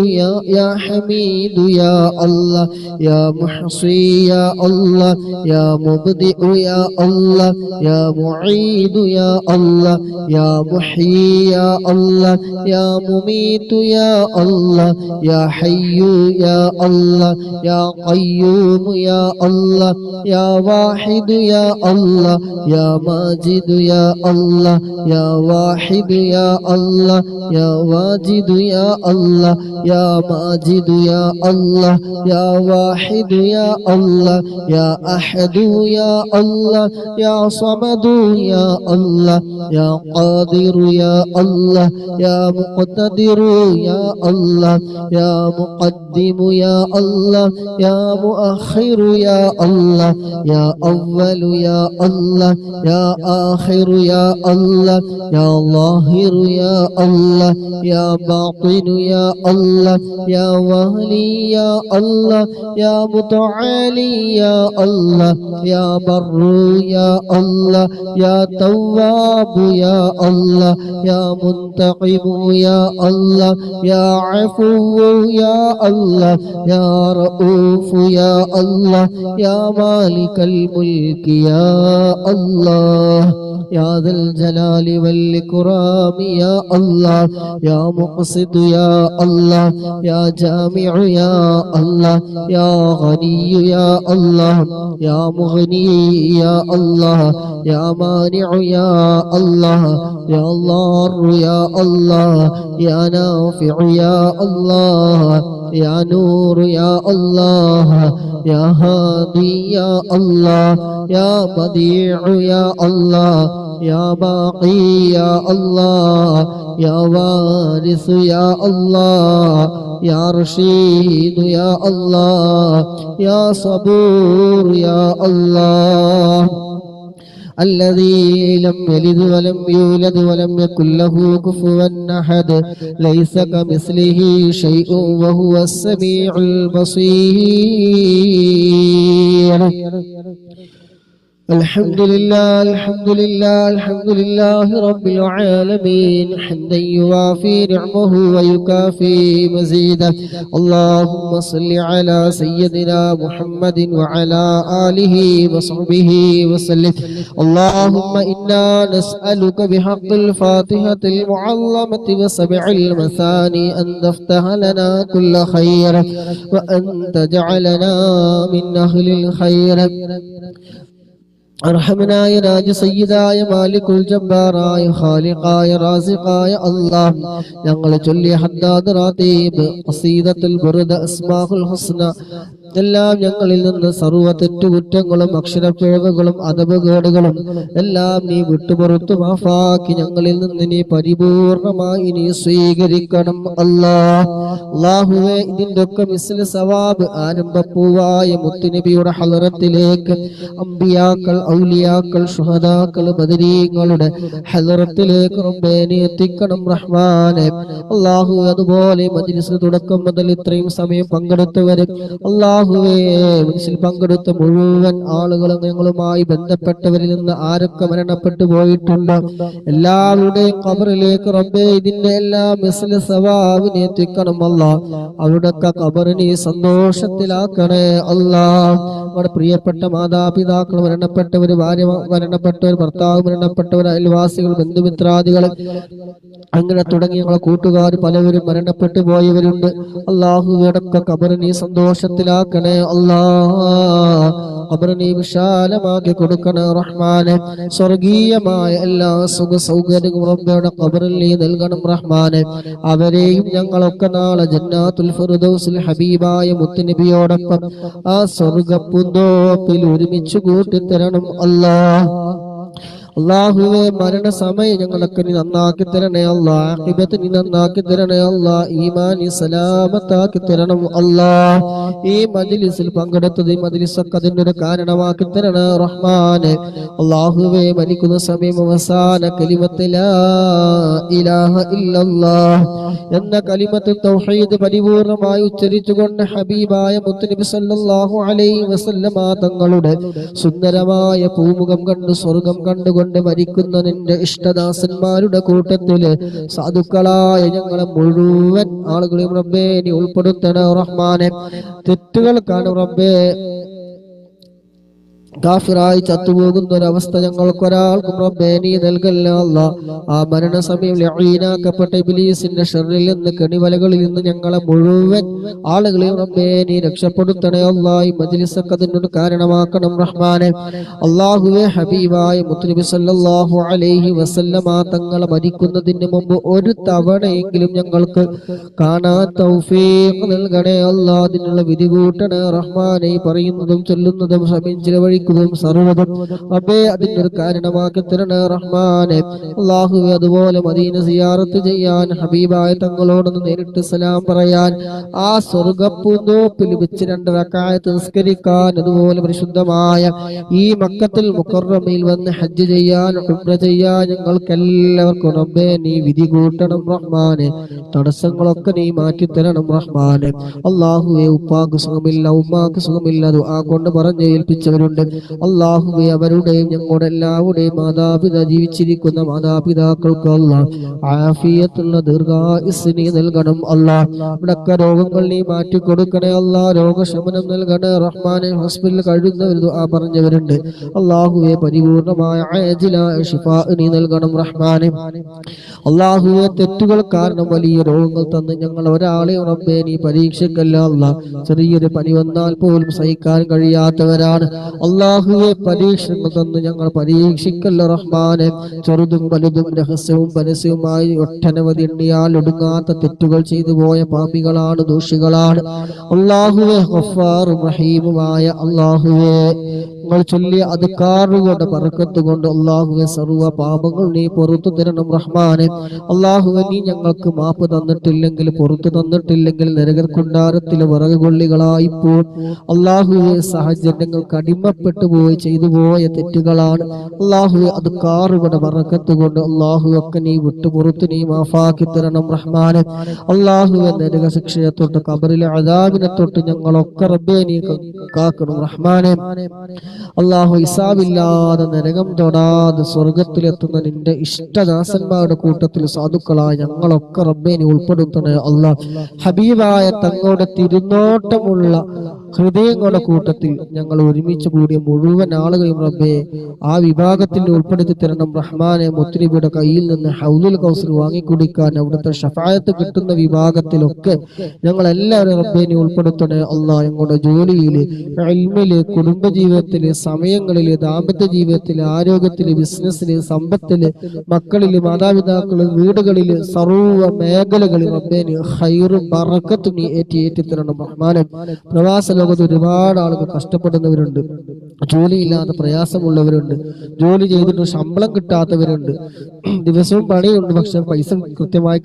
يا حميد يا الله يا محصي يا الله يا مبدئ يا الله يا معيد يا الله يا محيي يا الله يا مميت يا الله يا حي يا الله يا قيوم يا الله يا واحد يا الله يا ماجد يا الله يا واحد يا الله يا واجد يا الله يا ماجد يا الله يا واحد يا الله يا أحد يا الله يا صمد يا الله يا قادر يا الله يا مقتدر يا الله يا مقدم يا الله يا مؤخر يا الله يا أول يا الله يا آخر يا الله يا ظاهر يا الله يا باطن يا الله يا والي يا الله يا متعالي يا الله يا بر يا الله يا تواب يا الله يا منتقم يا الله يا عفو يا الله يا رؤوف يا الله يا مالك الملك يا الله يا ذا الجلال والإكرام يا الله يا مقسط يا الله يا جامع يا الله يا غني يا الله يا مغني يا الله يا مانع يا الله يا ضار يا الله يا نافع يا الله يا نور يا الله يا هادي يا الله يا بديع يا الله يا باقي يا الله يا وارث يا الله يا رشيد يا الله يا صبور يا الله الذي لم يلد ولم يولد ولم يكن له كفوا أحد ليس كمثله شيء وهو السميع البصير الحمد لله رب العالمين حمدا يوافي نعمه ويكافي مزيده اللهم صل على سيدنا محمد وعلى آله وصحبه وسلم اللهم إنا نسألك بحق الفاتحة المعظمة وسبع المثاني أن تفتح لنا كل خير وأن تجعلنا من أهل الخير അർഹമനായ രാജസയ്യിദായ മാലിക്കുൽ ജബ്ബാറായ ഖാലിഖായ റാസിഖായ അല്ലാഹ് ഞങ്ങൾ ചൊല്ലിയ ഹദ്ദാദ് റാതീബ് ഖസീദത്തുൽ ബുർദ അസ്മാഉൽ ഹുസ്ന എല്ലാം ഞങ്ങളിൽ നിന്ന് സർവ്വ തെറ്റുകുറ്റങ്ങളും അക്ഷരപ്പിഴവുകളും അദബുകേടുകളും എല്ലാം നീ വിട്ടുപുറത്തു മാഫാക്കി ഞങ്ങളിൽ നിന്ന് നീ പരിപൂർണമായി നീ സ്വീകരിക്കണം അല്ലാഹുവേ ഇതിന്റെ ഒക്കെ മിസ്ല സവാബ് ആരംഭപ്പൂവായ മുത്തുനബിയുടെ ഹളറത്തിലേക്ക് അമ്പിയാക്കൾ ഔലിയാക്കൾ ശുഹദാക്കൾ ബദരീങ്ങളുടെ ഹളറത്തിലേക്ക് റബ്ബേ നീ എത്തിക്കണം റഹ്മാനെ അല്ലാഹു അതുപോലെ മജ്ലിസ് തുടക്കം മുതൽ ഇത്രയും സമയം പങ്കെടുത്തവരെ അല്ലാഹു അല്ലാഹുവേ മജിലിസിൽ പങ്കെടുത്ത മുഴുവൻ ആളുകളും ഞങ്ങളുമായി ബന്ധപ്പെട്ടവരിൽ നിന്ന് ആരൊക്കെ മരണപ്പെട്ടു പോയിട്ടുണ്ട് എല്ലാവരുടെയും ഖബറിലേക്ക് റബ്ബേ ഇതിന്റെ എല്ലാം മിസ്ല സവാബിനെ എത്തിക്കണം അല്ലാഹ്. അവിടൊക്കെ ഖബറിനെ സന്തോഷത്തിലാക്കണേ അല്ലാഹ്. നമ്മുടെ പ്രിയപ്പെട്ട മാതാപിതാക്കൾ മരണപ്പെട്ടവർ, ഭാര്യ മരണപ്പെട്ടവർ, ഭർത്താവ് മരണപ്പെട്ടവർ, അയൽവാസികൾ, ബന്ധുമിത്രാദികൾ, അങ്ങനെ തുടങ്ങി ഞങ്ങളെ കൂട്ടുകാർ പലവരും മരണപ്പെട്ടു പോയവരുണ്ട്. അല്ലാഹുവിടൊക്കെ ഖബറിനെ സന്തോഷത്തിലാക്കണേ അല്ലാഹ്. ഖബറിനെ വിശാലമാക്കി കൊടുക്കണേ റഹ്മാനെ. സ്വർഗീയമായ എല്ലാ സുഖ സൗകര്യങ്ങളും റബ്ബയുടെ ഖബറിൽ നീ നൽകണം റഹ്മാനെ. അവരെയും ഞങ്ങളൊക്കെ നാളെ ജന്നാത്തുൽ ഫിർദൗസിൽ ഹബീബായ മുത്തുനബിയോടൊപ്പം ആ സ്വർഗ്ഗപ്പൂന്തോപ്പിൽ ഒരുമിച്ച് കൂട്ടിത്തരണം അല്ലാഹ്. അല്ലാഹുവേ മരണസമയം ഞങ്ങളൊക്കെ നീ നന്നാക്കി തരണേ അല്ലാഹ്. ആഖിബത്ത് നീ നന്നാക്കി തരണേ അല്ലാഹ്. ഈമാൻ നീ സലാമത്താക്കി തരണം അല്ലാഹ്. ഈ മജ്ലിസിൽ പങ്കെടുത്തത് ഈ മജ്ലിസൊക്കെ അതിന്റെ ഒരു കാരണമാക്കി തരണേ റഹ്മാനെ. അല്ലാഹുവേ മരിക്കുന്ന സമയം അവസാന കലിമത്ത് ലാ ഇലാഹ ഇല്ലല്ലാഹ് എന്ന കലിമത്ത് തൗഹീദ് പരിപൂർണമായി ഉച്ചരിച്ചുകൊണ്ട് ഹബീബായ മുത്തുനബി സല്ലല്ലാഹു അലൈഹി വസല്ലമ തങ്ങളുടെ സുന്ദരമായ പൂമുഖം കണ്ട് സ്വർഗം കണ്ടു കൊണ്ട് മരിക്കുന്ന നിന്റെ ഇഷ്ടദാസന്മാരുടെ കൂട്ടത്തില് സാധുക്കളായ ഞങ്ങളെ മുഴുവൻ ആളുകളെയും റബ്ബേ നീ ഉൾപ്പെടുത്തണേ റഹ്മാനെ. തെറ്റുകൾക്കാണ് റബ്ബേ കാഫിറായി ചത്തുപോകുന്ന ഒരവസ്ഥ ഞങ്ങൾക്കൊരാൾക്കും റബ്ബേ നീ നൽകല്ല അല്ലാഹ്. ആ മരണസമയം ലഈനാക്കപ്പെട്ട ഇബ്ലീസിന്റെ ഷർറിൽ നിന്ന് കെണിവലകളിൽ നിന്ന് ഞങ്ങളെ മുഴുവൻ ആളുകളെയും റബ്ബേ നീ രക്ഷപ്പെടുത്തണേ അല്ലാഹ്. ഈ മജ്ലിസൊക്കെ അതിനൊരു കാരണമാക്കണം റഹ്മാനെ. അല്ലാഹുവേ ഹബീബായ മുത്തുനബി സല്ലല്ലാഹു അലൈഹി വസല്ലമ തങ്ങളെ മരിക്കുന്നതിന് മുമ്പ് ഒരു തവണയെങ്കിലും ഞങ്ങൾക്ക് കാണാൻ തൗഫീഖ് നൽകണേ അല്ലാഹ്. അതിനുള്ള വിധി കൂട്ടണേ റഹ്മാനെ. പറയുന്നതും ചൊല്ലുന്നതും സമയം സർവ്വതും റബ്ബേ അതിന്റെ ഒരു കാരണമാക്കി തരണേ റഹ്മാനെ. അല്ലാഹുവേ അതുപോലെ മദീന സിയാറത്ത് ചെയ്യാൻ ഹബീബായ തങ്ങളോടൊന്ന് നേരിട്ട് സലാം പറയാൻ ആ സ്വർഗ്ഗപ്പൂന്തോപ്പിൽ വെച്ച് 2 റക്അത്ത് നിസ്കരിക്കാൻ അതുപോലെ പരിശുദ്ധമായ ഈ മക്കത്തുൽ മുകറമയിൽ വന്ന് ഹജ്ജ് ചെയ്യാൻ ഉംറ ചെയ്യാൻ ഞങ്ങൾക്ക് എല്ലാവർക്കും റബ്ബേ നീ വിധി കൂട്ടണം റഹ്മാനെ. തടസ്സങ്ങളൊക്കെ നീ മാറ്റി തരണം റഹ്മാനെ. അല്ലാഹുവേ ഉപ്പാക്ക് സുഖമില്ല, ഉമ്മാക്ക് സുഖമില്ല, ദുആ കൊണ്ട് പറഞ്ഞ് ഏൽപ്പിച്ചവരുണ്ട്. അല്ലാഹുവേ അവരുടെയും ഞങ്ങളുടെ എല്ലാവരുടെയും മാതാപിതാ ജീവിച്ചിരിക്കുന്ന മാതാപിതാക്കൾക്ക് അല്ലാഹ് ആഫിയത്തുള്ള ദീർഘായുസ്സ് നീ നൽകണം അല്ലാഹ്. ഇവിടൊക്കെ രോഗങ്ങൾ നീ മാറ്റി കൊടുക്കണേ അല്ലാഹ്. രോഗശമനം നൽകണേ റഹ്മാനെ. ഹോസ്പിറ്റലിൽ കഴിയുന്നവർ ദുആ പറഞ്ഞവരുണ്ട്. അല്ലാഹുവേ പരിപൂർണമായ ആജിലായ ശിഫാ നീ നൽകണം റഹ്മാനെ. അല്ലാഹുവേ തെറ്റുകൾ കാരണം വലിയ രോഗങ്ങൾ തന്ന് ഞങ്ങൾ ഒരാളെയും റബ്ബേ നീ പരീക്ഷിക്കല്ല അല്ലാഹ്. ചെറിയൊരു പനി വന്നാൽ പോലും സഹിക്കാൻ കഴിയാത്തവരാണ് അല്ലാഹുവേ. പരീക്ഷണങ്ങൾ തന്ന് ഞങ്ങൾ പരീക്ഷിക്കല്ല റഹ്മാനെ. ചെറുതും വലുതും രഹസ്യവും പരസ്യവുമായി ഒട്ടനവധി എണ്ണിയാൽ ഒടുങ്ങാത്ത തെറ്റുകൾ ചെയ്തു പോയ പാപികളാണ്, ദോഷികളാണ് അല്ലാഹുവേ. ഗഫാറും റഹീമുമായ അല്ലാഹുവേ ഞങ്ങൾ ചൊല്ലിയ അദ്കാറുകളുടെ ബർക്കത്ത് കൊണ്ട് അല്ലാഹുവേ സർവ്വ പാപങ്ങൾ നീ പുറത്തു തരണം റഹ്മാനെ. അല്ലാഹുവേ നീ ഞങ്ങൾക്ക് മാപ്പ് തന്നിട്ടില്ലെങ്കിൽ, പുറത്തു തന്നിട്ടില്ലെങ്കിൽ നരകക്കുണ്ടാരത്തിലെ വിറകുകൊള്ളികളായി പോവും അല്ലാഹുവേ. സാഹചര്യങ്ങൾക്ക് അടിമപ്പെട്ടു പോയി ചെയ്തു പോയ തെറ്റുകളാണ് അല്ലാഹുവേ. അദ്കാറുകളുടെ ബർക്കത്ത് കൊണ്ട് അല്ലാഹു ഒക്കെ നീ വിട്ടു പുറത്തു നീ മാഫാക്കി തരണം റഹ്മാനെ. അല്ലാഹുവേ നരക ശിക്ഷയെ തൊട്ട് ഖബറിലെ അദാബിനെ തൊട്ട് ഞങ്ങളൊക്കെ റബ്ബേ നീ കാക്കണം റഹ്മാനെ. അല്ലാഹു ഹിസാബില്ലാതെ നരകം തൊടാതെ സ്വർഗത്തിലെത്തുന്ന നിന്റെ ഇഷ്ടദാസന്മാരുടെ കൂട്ടത്തിൽ സാധുക്കളായ ഞങ്ങളൊക്കെ റബ്ബേ നീ ഉൾപ്പെടുത്തണേ അല്ലാഹ്. ഹബീബായ തങ്ങളുടെ തിരുനോട്ടമുള്ള ഹൃദയങ്ങളുടെ കൂട്ടത്തിൽ ഞങ്ങൾ ഒരുമിച്ച് കൂടിയ മുഴുവൻ ആളുകളെയും റബ്ബേ ആ വിഭാഗത്തിൽ ഉൾപ്പെടുത്തി തരണം റഹ്മാനെ. മുത്തുനബിയുടെ കയ്യിൽ നിന്ന് ഹൗലുൽ കൗസർ വാങ്ങിക്കുടിക്കാൻ അവിടുത്തെ ഷഫായത്ത് കിട്ടുന്ന വിഭാഗത്തിലൊക്കെ ഞങ്ങൾ എല്ലാവരും റബ്ബേ നീ ഉൾപ്പെടുത്തണേ അല്ലാഹ്. ഞങ്ങളുടെ ജോലിയില്, ഇൽമില്, കുടുംബജീവിതത്തില്, സമയങ്ങളില്, ദാമ്പത്യ ജീവിതത്തില്, ആരോഗ്യത്തില്, ബിസിനസ്സില്, സമ്പത്തില്, മക്കളില്, മാതാപിതാക്കള്, വീടുകളില്, സർവ്വ മേഖലകളിൽ റബ്ബേ നീ ഖൈറും ബറക്കത്തും നീ ഏറ്റി തരണം റഹ്മാനെ. പ്രവാസ ലോകത്ത് ഒരുപാട് ആളുകൾ കഷ്ടപ്പെടുന്നവരുണ്ട്, ജോലിയില്ലാതെ പ്രയാസമുള്ളവരുണ്ട്, ജോലി ചെയ്തിട്ട് ശമ്പളം കിട്ടാത്തവരുണ്ട്, ദിവസവും പണിയുണ്ട്, പക്ഷെ പൈസ കൃത്യമായി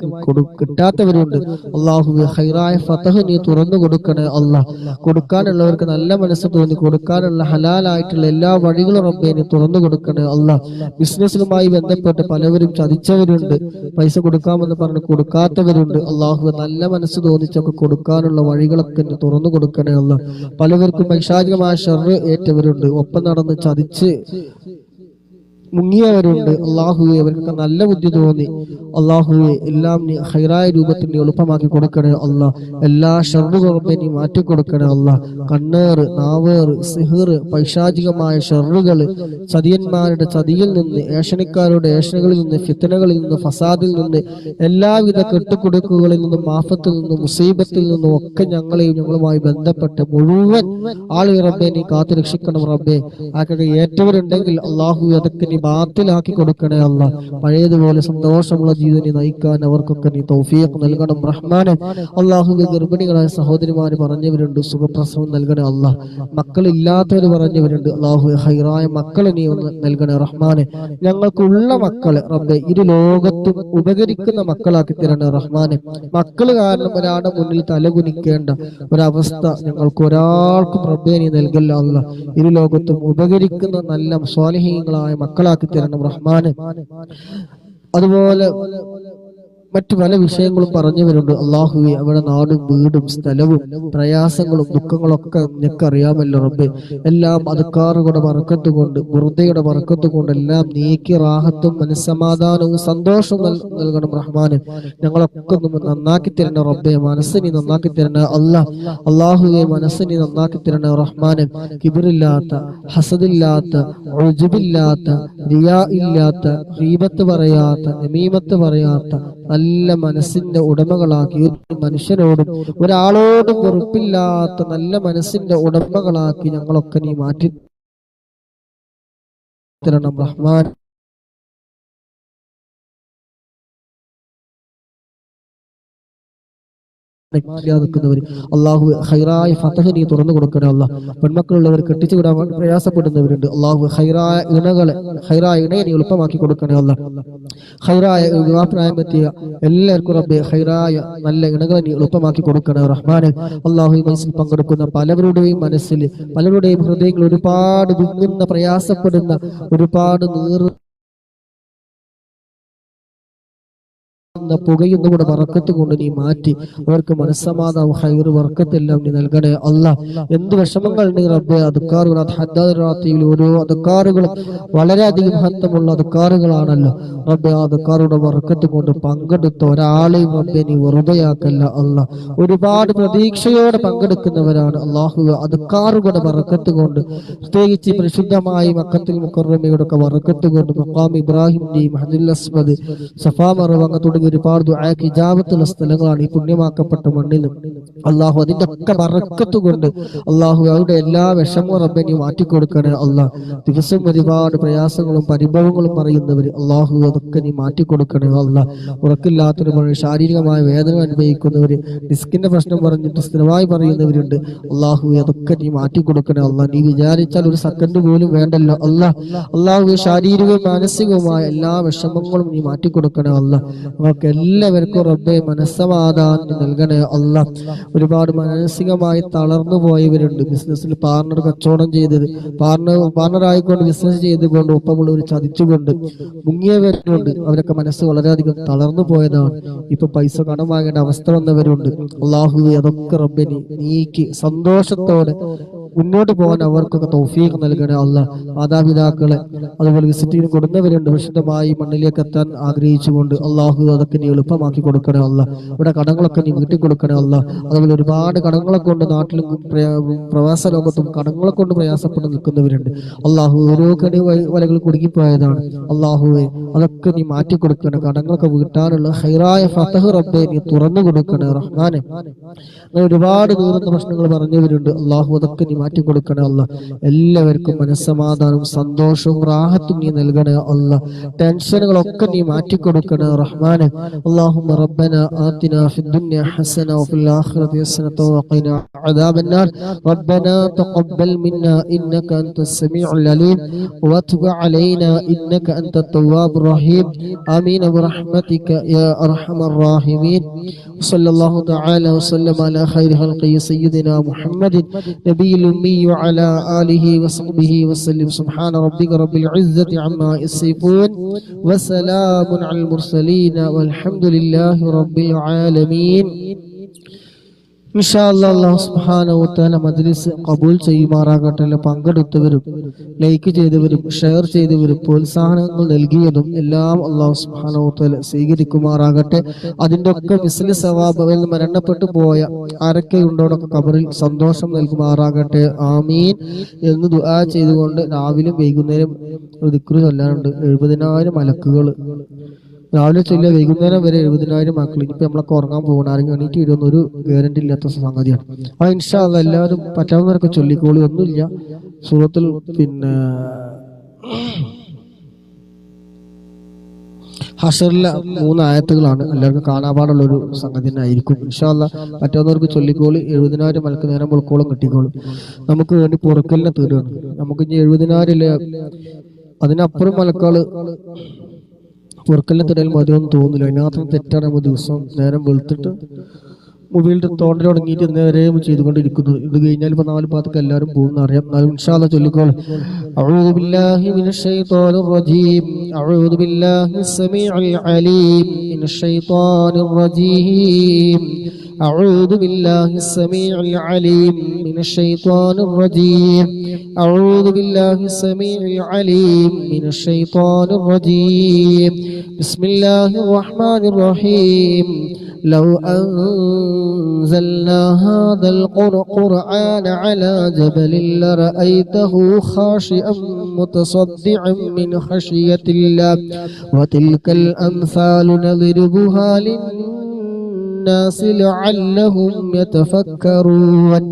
കിട്ടാത്തവരുണ്ട്. അള്ളാഹുവേ ഹൈറായ ഫതഹ് നീ തുറന്നു കൊടുക്കണേ അല്ലാഹ്. കൊടുക്കാനുള്ളവർക്ക് നല്ല മനസ്സ് തോന്നി കൊടുക്കാനുള്ള ഹലാലായിട്ടുള്ള എല്ലാ വഴികളും റബ്ബേ നീ തുറന്നു കൊടുക്കണേ അല്ലാഹ്. ബിസിനസ്സുമായി ബന്ധപ്പെട്ട് പലവരും ചതിച്ചവരുണ്ട്, പൈസ കൊടുക്കാമെന്ന് പറഞ്ഞ് കൊടുക്കാത്തവരുണ്ട്. അള്ളാഹു നല്ല മനസ്സ് തോന്നിച്ചൊക്കെ കൊടുക്കാനുള്ള വഴികളൊക്കെ നീ തുറന്നു കൊടുക്കണേ അല്ലാഹ്. പലവർക്കും പൈശാചികമായ ശർറ് ഏറ്റവരുണ്ട്, ഒപ്പം നടന്ന് ചതിച്ച് മുങ്ങിയവരുണ്ട്. അള്ളാഹുവെ അവർക്ക് നല്ല ബുദ്ധി തോന്നി അള്ളാഹുവെ എല്ലാം നീ ഹൈറായ രൂപത്തിൽ നീ എളുപ്പമാക്കി കൊടുക്കണേ അല്ലാഹ്. എല്ലാ ഷർറുകളും നീ മാറ്റിക്കൊടുക്കണേ അല്ലാഹ്. കണ്ണേറ്, നാവേറ്, സിഹിർ, പൈശാചികമായ ഷർറുകള്, ചതിയന്മാരുടെ ചതിയിൽ നിന്ന്, ഏഷണിക്കാരുടെ ഏഷണകളിൽ നിന്ന്, ഫിത്തനകളിൽ നിന്ന്, ഫസാദിൽ നിന്ന്, എല്ലാവിധ കെട്ടുകൊടുക്കുകളിൽ നിന്നും, ആഫത്തിൽ നിന്നും, മുസീബത്തിൽ നിന്നും ഒക്കെ ഞങ്ങളെയും ഞങ്ങളുമായി ബന്ധപ്പെട്ട് മുഴുവൻ ആളുകൾ റബ്ബെ നീ കാത്തു രക്ഷിക്കണം റബ്ബെ. ആകെ ഏറ്റവരുണ്ടെങ്കിൽ അള്ളാഹു അതൊക്കെ നീ ബാത്തിലാക്കി കൊടുക്കണേ അല്ലാഹ്. പഴയതുപോലെ സന്തോഷമുള്ള ജീവിതം നയിക്കാൻ അവർക്കൊക്കെ നീ തൗഫീഖ് നൽകണം റഹ്മാനെ. അള്ളാഹുവെ ഗർഭിണികളായ സഹോദരിമാര് പറഞ്ഞവരുണ്ട്, സുഖപ്രസവം നൽകണേ അല്ലാഹ്. മക്കളില്ലാത്തവർ പറഞ്ഞവരുണ്ട്, അള്ളാഹുവെ ഹൈറായ മക്കളെ നീ ഒന്ന് നൽകണേ റഹ്മാനെ. ഞങ്ങൾക്കുള്ള മക്കളെ റബ്ബെ ഇരു ലോകത്തും ഉപകരിക്കുന്ന മക്കളാക്കി തരണേ റഹ്മാനെ. മക്കള് കാരണം ഒരാളുടെ മുന്നിൽ തലകുനിക്കേണ്ട ഒരവസ്ഥ ഞങ്ങൾക്ക് ഒരാൾക്കും റബ്ബെ നീ നൽകല്ല അല്ലാഹ്. ഇരു ലോകത്തും ഉപകരിക്കുന്ന നല്ല സ്വാലിഹീങ്ങളായ മക്കളാക്കി തരണം റഹ്മാനെ. അതുപോലെ മറ്റു പല വിഷയങ്ങളും പറഞ്ഞവരുണ്ട്. അള്ളാഹുവെ അവിടെ നാടും വീടും സ്ഥലവും പ്രയാസങ്ങളും ദുഃഖങ്ങളൊക്കെ നിനക്കറിയാമല്ലോ റബ്ബെ. എല്ലാം അദ്കാറുകളുടെ ബർക്കത്ത് കൊണ്ട്, ബുർദയുടെ ബർക്കത്ത് കൊണ്ട് എല്ലാം നീക്കി റാഹത്തും മനസ്സമാധാനവും സന്തോഷവും നൽകണം റഹ്മാനെ. ഞങ്ങളൊക്കെ നന്നാക്കി തരണ റബ്ബെ. മനസ്സിനെ നന്നാക്കി തരണ അല്ലാഹ്. അള്ളാഹുവെ മനസ്സിനെ നന്നാക്കി തരണ റഹ്മാനെ. കിബിറില്ലാത്ത, ഹസദില്ലാത്ത, ഉജ്ബില്ലാത്ത, റിയാ ഇല്ലാത്ത, ഗീബത്ത് പറയാത്ത, നമീമത്ത് പറയാത്ത നല്ല മനസ്സിന്റെ ഉടമകളാക്കി, ഒരു മനുഷ്യനോടും ഒരാളോടും വെറുപ്പില്ലാത്ത നല്ല മനസ്സിന്റെ ഉടമകളാക്കി ഞങ്ങളൊക്കെ നീ മാറ്റി തരണം റഹ്മാൻ. അള്ളാഹു ഹൈറായ ഫതഹ് നീ തുറന്നു കൊടുക്കണേ അല്ലാഹ്. പെൺമക്കളുള്ളവർ കെട്ടിച്ചു വിടാൻ പ്രയാസപ്പെടുന്നവരുണ്ട്, അള്ളാഹു ഹൈറായ ഇണയെ നീ എളുപ്പമാക്കി കൊടുക്കണേ അല്ലാഹ്. ഹൈറായ വിവാഹപ്രായമെത്തിയ എല്ലാവർക്കും റബ്ബേ ഹൈറായ നല്ല ഇണകളെ നീ എളുപ്പമാക്കി കൊടുക്കണേ റഹ്മാനെ. അള്ളാഹു മനസ്സിൽ പങ്കെടുക്കുന്ന പലവരുടെയും മനസ്സിൽ, പലരുടെയും ഹൃദയങ്ങൾ ഒരുപാട് വിങ്ങുന്ന, പ്രയാസപ്പെടുന്ന, ഒരുപാട് പുകയുന്നവിടെ ബർക്കത്ത് കൊണ്ട് നീ മാറ്റി അവർക്ക് മനസ്സമാധാനം, ഹൈർ, ബർക്കത്തെല്ലാം നീ നൽകണേ അല്ലാഹ്. എന്ത് വിഷമങ്ങൾ നീ റബ്ബേ അദ്കാറുകൾ, ഹദ്ദാറാത്തിയിൽ ഓരോ അദ്കാറുകളും വളരെയധികം മഹത്വമുള്ള അദ്കാറുകളാണല്ലോ റബ്ബേ. ആ അദ്കാറുടെ ബർക്കത്ത് കൊണ്ട് പങ്കെടുത്ത ഒരാളെയും റബ്ബേ നീ വെറുതെയാക്കല്ല അല്ലാഹ്. ഒരുപാട് പ്രതീക്ഷയോടെ പങ്കെടുക്കുന്നവരാണ് അല്ലാഹു. അദ്കാറുകളുടെ ബർക്കത്ത് കൊണ്ട്, പ്രത്യേകിച്ച് പരിശുദ്ധമായി മക്കത്തുൽ മുക്കറമയുടെ ഒക്കെ ബർക്കത്ത് കൊണ്ട്, മഖാം ഇബ്രാഹിമിന്റെയും ഹജറുൽ അസ്വദ്, സഫാ മർവ തുടങ്ങി ഒരുപാട് ദുആക്ക് ഇജാബത്തുള്ള സ്ഥലങ്ങളാണ് ഈ പുണ്യമാക്കപ്പെട്ട മണ്ണിലും. അള്ളാഹു അതിന്റെ ഒക്കെ ബർക്കത്ത് കൊണ്ട് അള്ളാഹു അവരുടെ എല്ലാ വിഷമവും റബ്ബേ നീ മാറ്റിക്കൊടുക്കണേ അല്ലാഹ്. ദിവസം ഒരുപാട് പ്രയാസങ്ങളും പരിഭവങ്ങളും പറയുന്നവർ അള്ളാഹു അതൊക്കെ നീ മാറ്റിക്കൊടുക്കണേ അല്ലാഹ്. ഉറക്കില്ലാത്തൊരു ശാരീരികമായ വേദന അനുഭവിക്കുന്നവര്, ഡിസ്കിന്റെ പ്രശ്നം പറഞ്ഞിട്ട് സ്ഥിരമായി പറയുന്നവരുണ്ട്, അള്ളാഹു അതൊക്കെ നീ മാറ്റിക്കൊടുക്കണേ അല്ലാഹ്. നീ വിചാരിച്ചാൽ ഒരു സെക്കൻഡ് പോലും വേണ്ടല്ലോ അല്ലാഹ്. അള്ളാഹു ശാരീരികവും മാനസികവുമായ എല്ലാ വിഷമങ്ങളും നീ മാറ്റിക്കൊടുക്കണേ അല്ലാഹ്. അവർക്ക് എല്ലാവർക്കും റബ്ബേ മനസ്സമാധാനം നൽകണേ അല്ലാഹ്. ഒരുപാട് മാനസികമായി തളർന്നു പോയവരുണ്ട്, ബിസിനസ്സിൽ പാർട്ണർ കച്ചവടം ചെയ്തത്, പാർട്ണറായിക്കൊണ്ട് ബിസിനസ് ചെയ്തുകൊണ്ട് ഒപ്പമുള്ളവർ ചതിച്ചുകൊണ്ട് മുങ്ങിയവരുണ്ട്. അവരൊക്കെ മനസ്സ് വളരെയധികം തളർന്നു പോയതാണ്. ഇപ്പൊ പൈസ കടം വാങ്ങേണ്ട അവസ്ഥ വന്നവരുണ്ട്. അള്ളാഹുവേ അതൊക്കെ റബ്ബേ നീക്കി സന്തോഷത്തോടെ മുന്നോട്ട് പോകാൻ അവർക്കൊക്കെ തൗഫീഖ് നൽകണേ അല്ലാഹ്. മാതാപിതാക്കളെ അതുപോലെ വിസിറ്റിന് കൊടുന്നവരുണ്ട്, വിശുദ്ധമായി മണ്ണിലേക്ക് എത്താൻ ആഗ്രഹിച്ചുകൊണ്ട് അള്ളാഹു അതൊക്കെ നീ എളുപ്പമാക്കി കൊടുക്കണേ അല്ലാഹ്. ഇവിടെ കടങ്ങളൊക്കെ നീ വീട്ടിൽ കൊടുക്കണേ അല്ലാഹ്. അതുപോലെ ഒരുപാട് കടങ്ങളെ കൊണ്ട് നാട്ടിലും പ്രവാസ ലോകത്തും കടങ്ങളെ കൊണ്ട് പ്രയാസപ്പെട്ട് നിൽക്കുന്നവരുണ്ട്. അള്ളാഹു ഓരോ കടി വലകൾ കുടുങ്ങിപ്പോയതാണ്. അള്ളാഹുവെ അതൊക്കെ നീ മാറ്റി കൊടുക്കണേ. കടങ്ങളൊക്കെ വീട്ടാനുള്ള ഹൈറായ ഫതഹ് റബ്ബേ നീ തുറന്നു കൊടുക്കണേ റഹ്മാനെ. ഒരുപാട് ദൂരത്തെ പ്രശ്നങ്ങൾ പറഞ്ഞവരുണ്ട്, അള്ളാഹു അതൊക്കെ നീ മാറ്റിക്കൊടുക്കണേ അല്ല. എല്ലാവർക്കും മനസ്സമാധാനവും സന്തോഷവും റാഹത്തും നീ നൽകണേ അല്ല. ടെൻഷനുകളൊക്കെ നീ മാറ്റിക്കൊടുക്കണേ റഹ്മാനെ. اللهم ربنا آتنا في الدنيا حسنة وفي الآخرة حسنة وقنا عذاب النار. ربنا تقبل منا إنك أنت السميع العليم وتب علينا إنك أنت التواب الرحيم. آمين برحمتك يا أرحم الراحمين. صلى الله تعالى وسلم على خير خلقه سيدنا محمد نبي الأمي وعلى آله وصحبه وسلم. سبحان ربك رب العزة عما يصفون وسلام على المرسلين والحمد لله رب العالمين. ഇൻഷാ അല്ലാഹ് അല്ലാഹു സുബ്ഹാനഹു വ തആല മജ്ലിസ് ഖബൂൽ ചെയ്യുമാറാകട്ടെ. പങ്കെടുത്തവരും ലൈക്ക് ചെയ്തവരും ഷെയർ ചെയ്തവരും പ്രോത്സാഹനങ്ങൾ നൽകിയതും എല്ലാം അല്ലാഹു സുബ്ഹാനഹു വ തആല സ്വീകരിക്കുമാറാകട്ടെ. അതിൻ്റെ ഒക്കെ മിസ്ലി സവാബ് എന്ന് മരണപ്പെട്ടു പോയ ആരൊക്കെ ഉണ്ടോടൊക്കെ ഖബറിൽ സന്തോഷം നൽകുമാറാകട്ടെ. ആമീൻ എന്ന് ദുആ ചെയ്തുകൊണ്ട് രാവിലെ വൈകുന്നേരം ഒരു ദിക്ർ ചൊല്ലാനുണ്ട്. 70,000 മലക്കുകൾ രാവിലെ ചൊല്ലിയ വൈകുന്നേരം വരെ 70,000 മക്കൾ. ഇനിയിപ്പോൾ നമ്മളൊക്കെ ഉറങ്ങാൻ പോകണം. ആരെങ്കിലും എണീറ്റ് വരുന്നൊരു ഗ്യാരണ്ടി ഇല്ലാത്ത സംഗതിയാണ്. ആ ഇൻഷാ അല്ലാഹ് എല്ലാവരും പറ്റാവുന്നവരൊക്കെ ചൊല്ലിക്കോളി. ഒന്നുമില്ല, സൂറത്തുൽ ഹശറിലെ 3 ആയത്തുകളാണ്. എല്ലാവർക്കും കാണാപാടുള്ളൊരു സംഗതി തന്നെ ആയിരിക്കും. ഇൻഷാ അല്ലാഹ് പറ്റാവുന്നവർക്ക് ചൊല്ലിക്കോളി. 70,000 മലക്ക് നേരം വെളുക്കോളം കിട്ടിക്കോളും. നമുക്ക് വേണ്ടി പുറക്കലിനെ തീരുകയാണ്. നമുക്ക് ഇനി 70,000 അതിനപ്പുറം മലക്കാള് പുറക്കലിനെ തിരയാൻ മതിയൊന്നും തോന്നില്ല. അതിനകത്തും തെറ്റാണ്. നമ്മൾ ദിവസം നേരം വെളുത്തിട്ട് മൊബൈലിന്റെ തോണ്ടൽ തുടങ്ങിയിട്ട് ഇന്നേവരെയും ചെയ്തുകൊണ്ടിരിക്കുന്നു. ഇത് കഴിഞ്ഞാൽ ഇപ്പൊ 4 ഭാഗത്തേക്ക് എല്ലാവരും പോകുന്ന അറിയാം. എന്നാലും ഇൻഷാ അല്ലാഹ് ചൊല്ലിക്കോളെ. അഊദു ബില്ലാഹി മിനശ് ശൈത്വാനിർ റജീം. അഊദു ബില്ലാഹിസ് സമീഉൽ അലീം മിനശ് ശൈത്വാനിർ റജീം. أعوذ بالله السميع العليم من الشيطان الرجيم. أعوذ بالله السميع العليم من الشيطان الرجيم. بسم الله الرحمن الرحيم. لو أنزلنا هذا القرآن على جبل لرأيته خاشعا متصدعا من خشية الله وتلك الأمثال نضربها للناس لعلهم يتفكرون.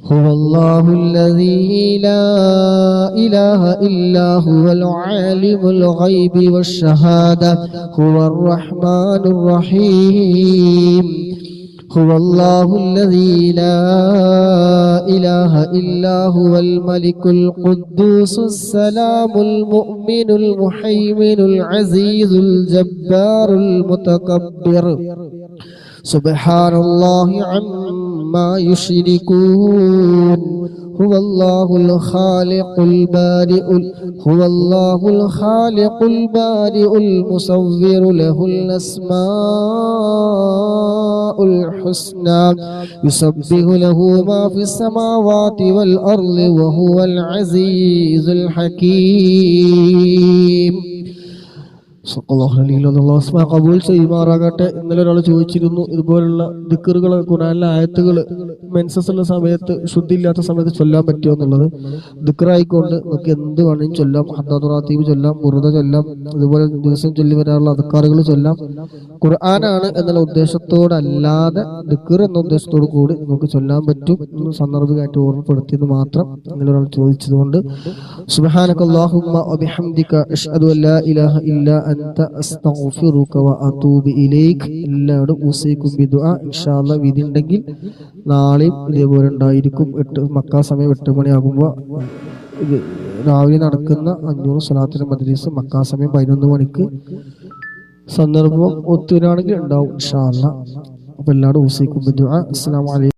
هو الله الذي لا إله إلا هو العالم الغيب والشهادة هو الرحمن الرحيم. هو الله الذي لا إله إلا هو الملك القدوس السلام المؤمن المهيمن العزيز الجبار المتكبر. سبحان الله عما يشركون. هو الله الخالق البارئ المصور له الأسماء الحسنى يسبح له ما في السماوات والأرض وهو العزيز الحكيم. കബൂൽ ചെയ്യുമാറാകട്ടെ. ഇന്നലെ ഒരാൾ ചോദിച്ചിരുന്നു, ഇതുപോലുള്ള ദിക്റുകൾ ഖുർആനിലെ ആയത്തുകൾ മെൻസസ് ഉള്ള സമയത്ത്, ശുദ്ധിയില്ലാത്ത സമയത്ത് ചൊല്ലാൻ പറ്റുമോ എന്നുള്ളത്. ദിക്റായിക്കൊണ്ട് നമുക്ക് എന്ത് വേണമെങ്കിലും ചൊല്ലാം. ഹദ്ദാത്തുറാത്തീബ് ചൊല്ലാം, ബുറുദ ചൊല്ലാം, ഇതുപോലെ ദിവസം ചൊല്ലി വരാറുള്ള അദ്കാറുകൾ ചൊല്ലാം. ഖുർആനാണ് എന്നുള്ള ഉദ്ദേശത്തോടല്ലാതെ ദിക്ർ എന്ന ഉദ്ദേശത്തോടു കൂടി നമുക്ക് ചൊല്ലാൻ പറ്റും എന്ന് സാന്ദർഭികമായിട്ട് ഓർമ്മപ്പെടുത്തിയെന്ന് മാത്രം ഇന്നലെ ഒരാൾ ചോദിച്ചതുകൊണ്ട്. സുബ്ഹാനകല്ലാഹുമ്മ വബിഹംദിക അശ്ഹദു അല്ലാ ഇലാഹ ഇല്ലാ അൻത അസ്തഗ്ഫിറുക വഅതൂബു ഇലൈക്. എല്ലാവരും ഊസീകും ബിദുആ. ഇൻഷാ അല്ലാഹ് വിധി ഉണ്ടെങ്കിൽ നാളെയും ഇതേപോലെ ഉണ്ടായിരിക്കും. മക്ക സമയം 8 മണിയാകുമ്പോൾ രാവിലെ നടക്കുന്ന 500 സ്വലാത്തിന്റെ മജ്ലിസ് മക്ക സമയം 11 മണിക്ക് സന്ദർഭം ഒത്തുവരാണെങ്കിൽ ഉണ്ടാവും ഇൻഷാ അല്ലാഹ്. അപ്പൊ എല്ലാവരും ഊസീകും ബിദുആ. അസ്സലാമു അലൈക്കും.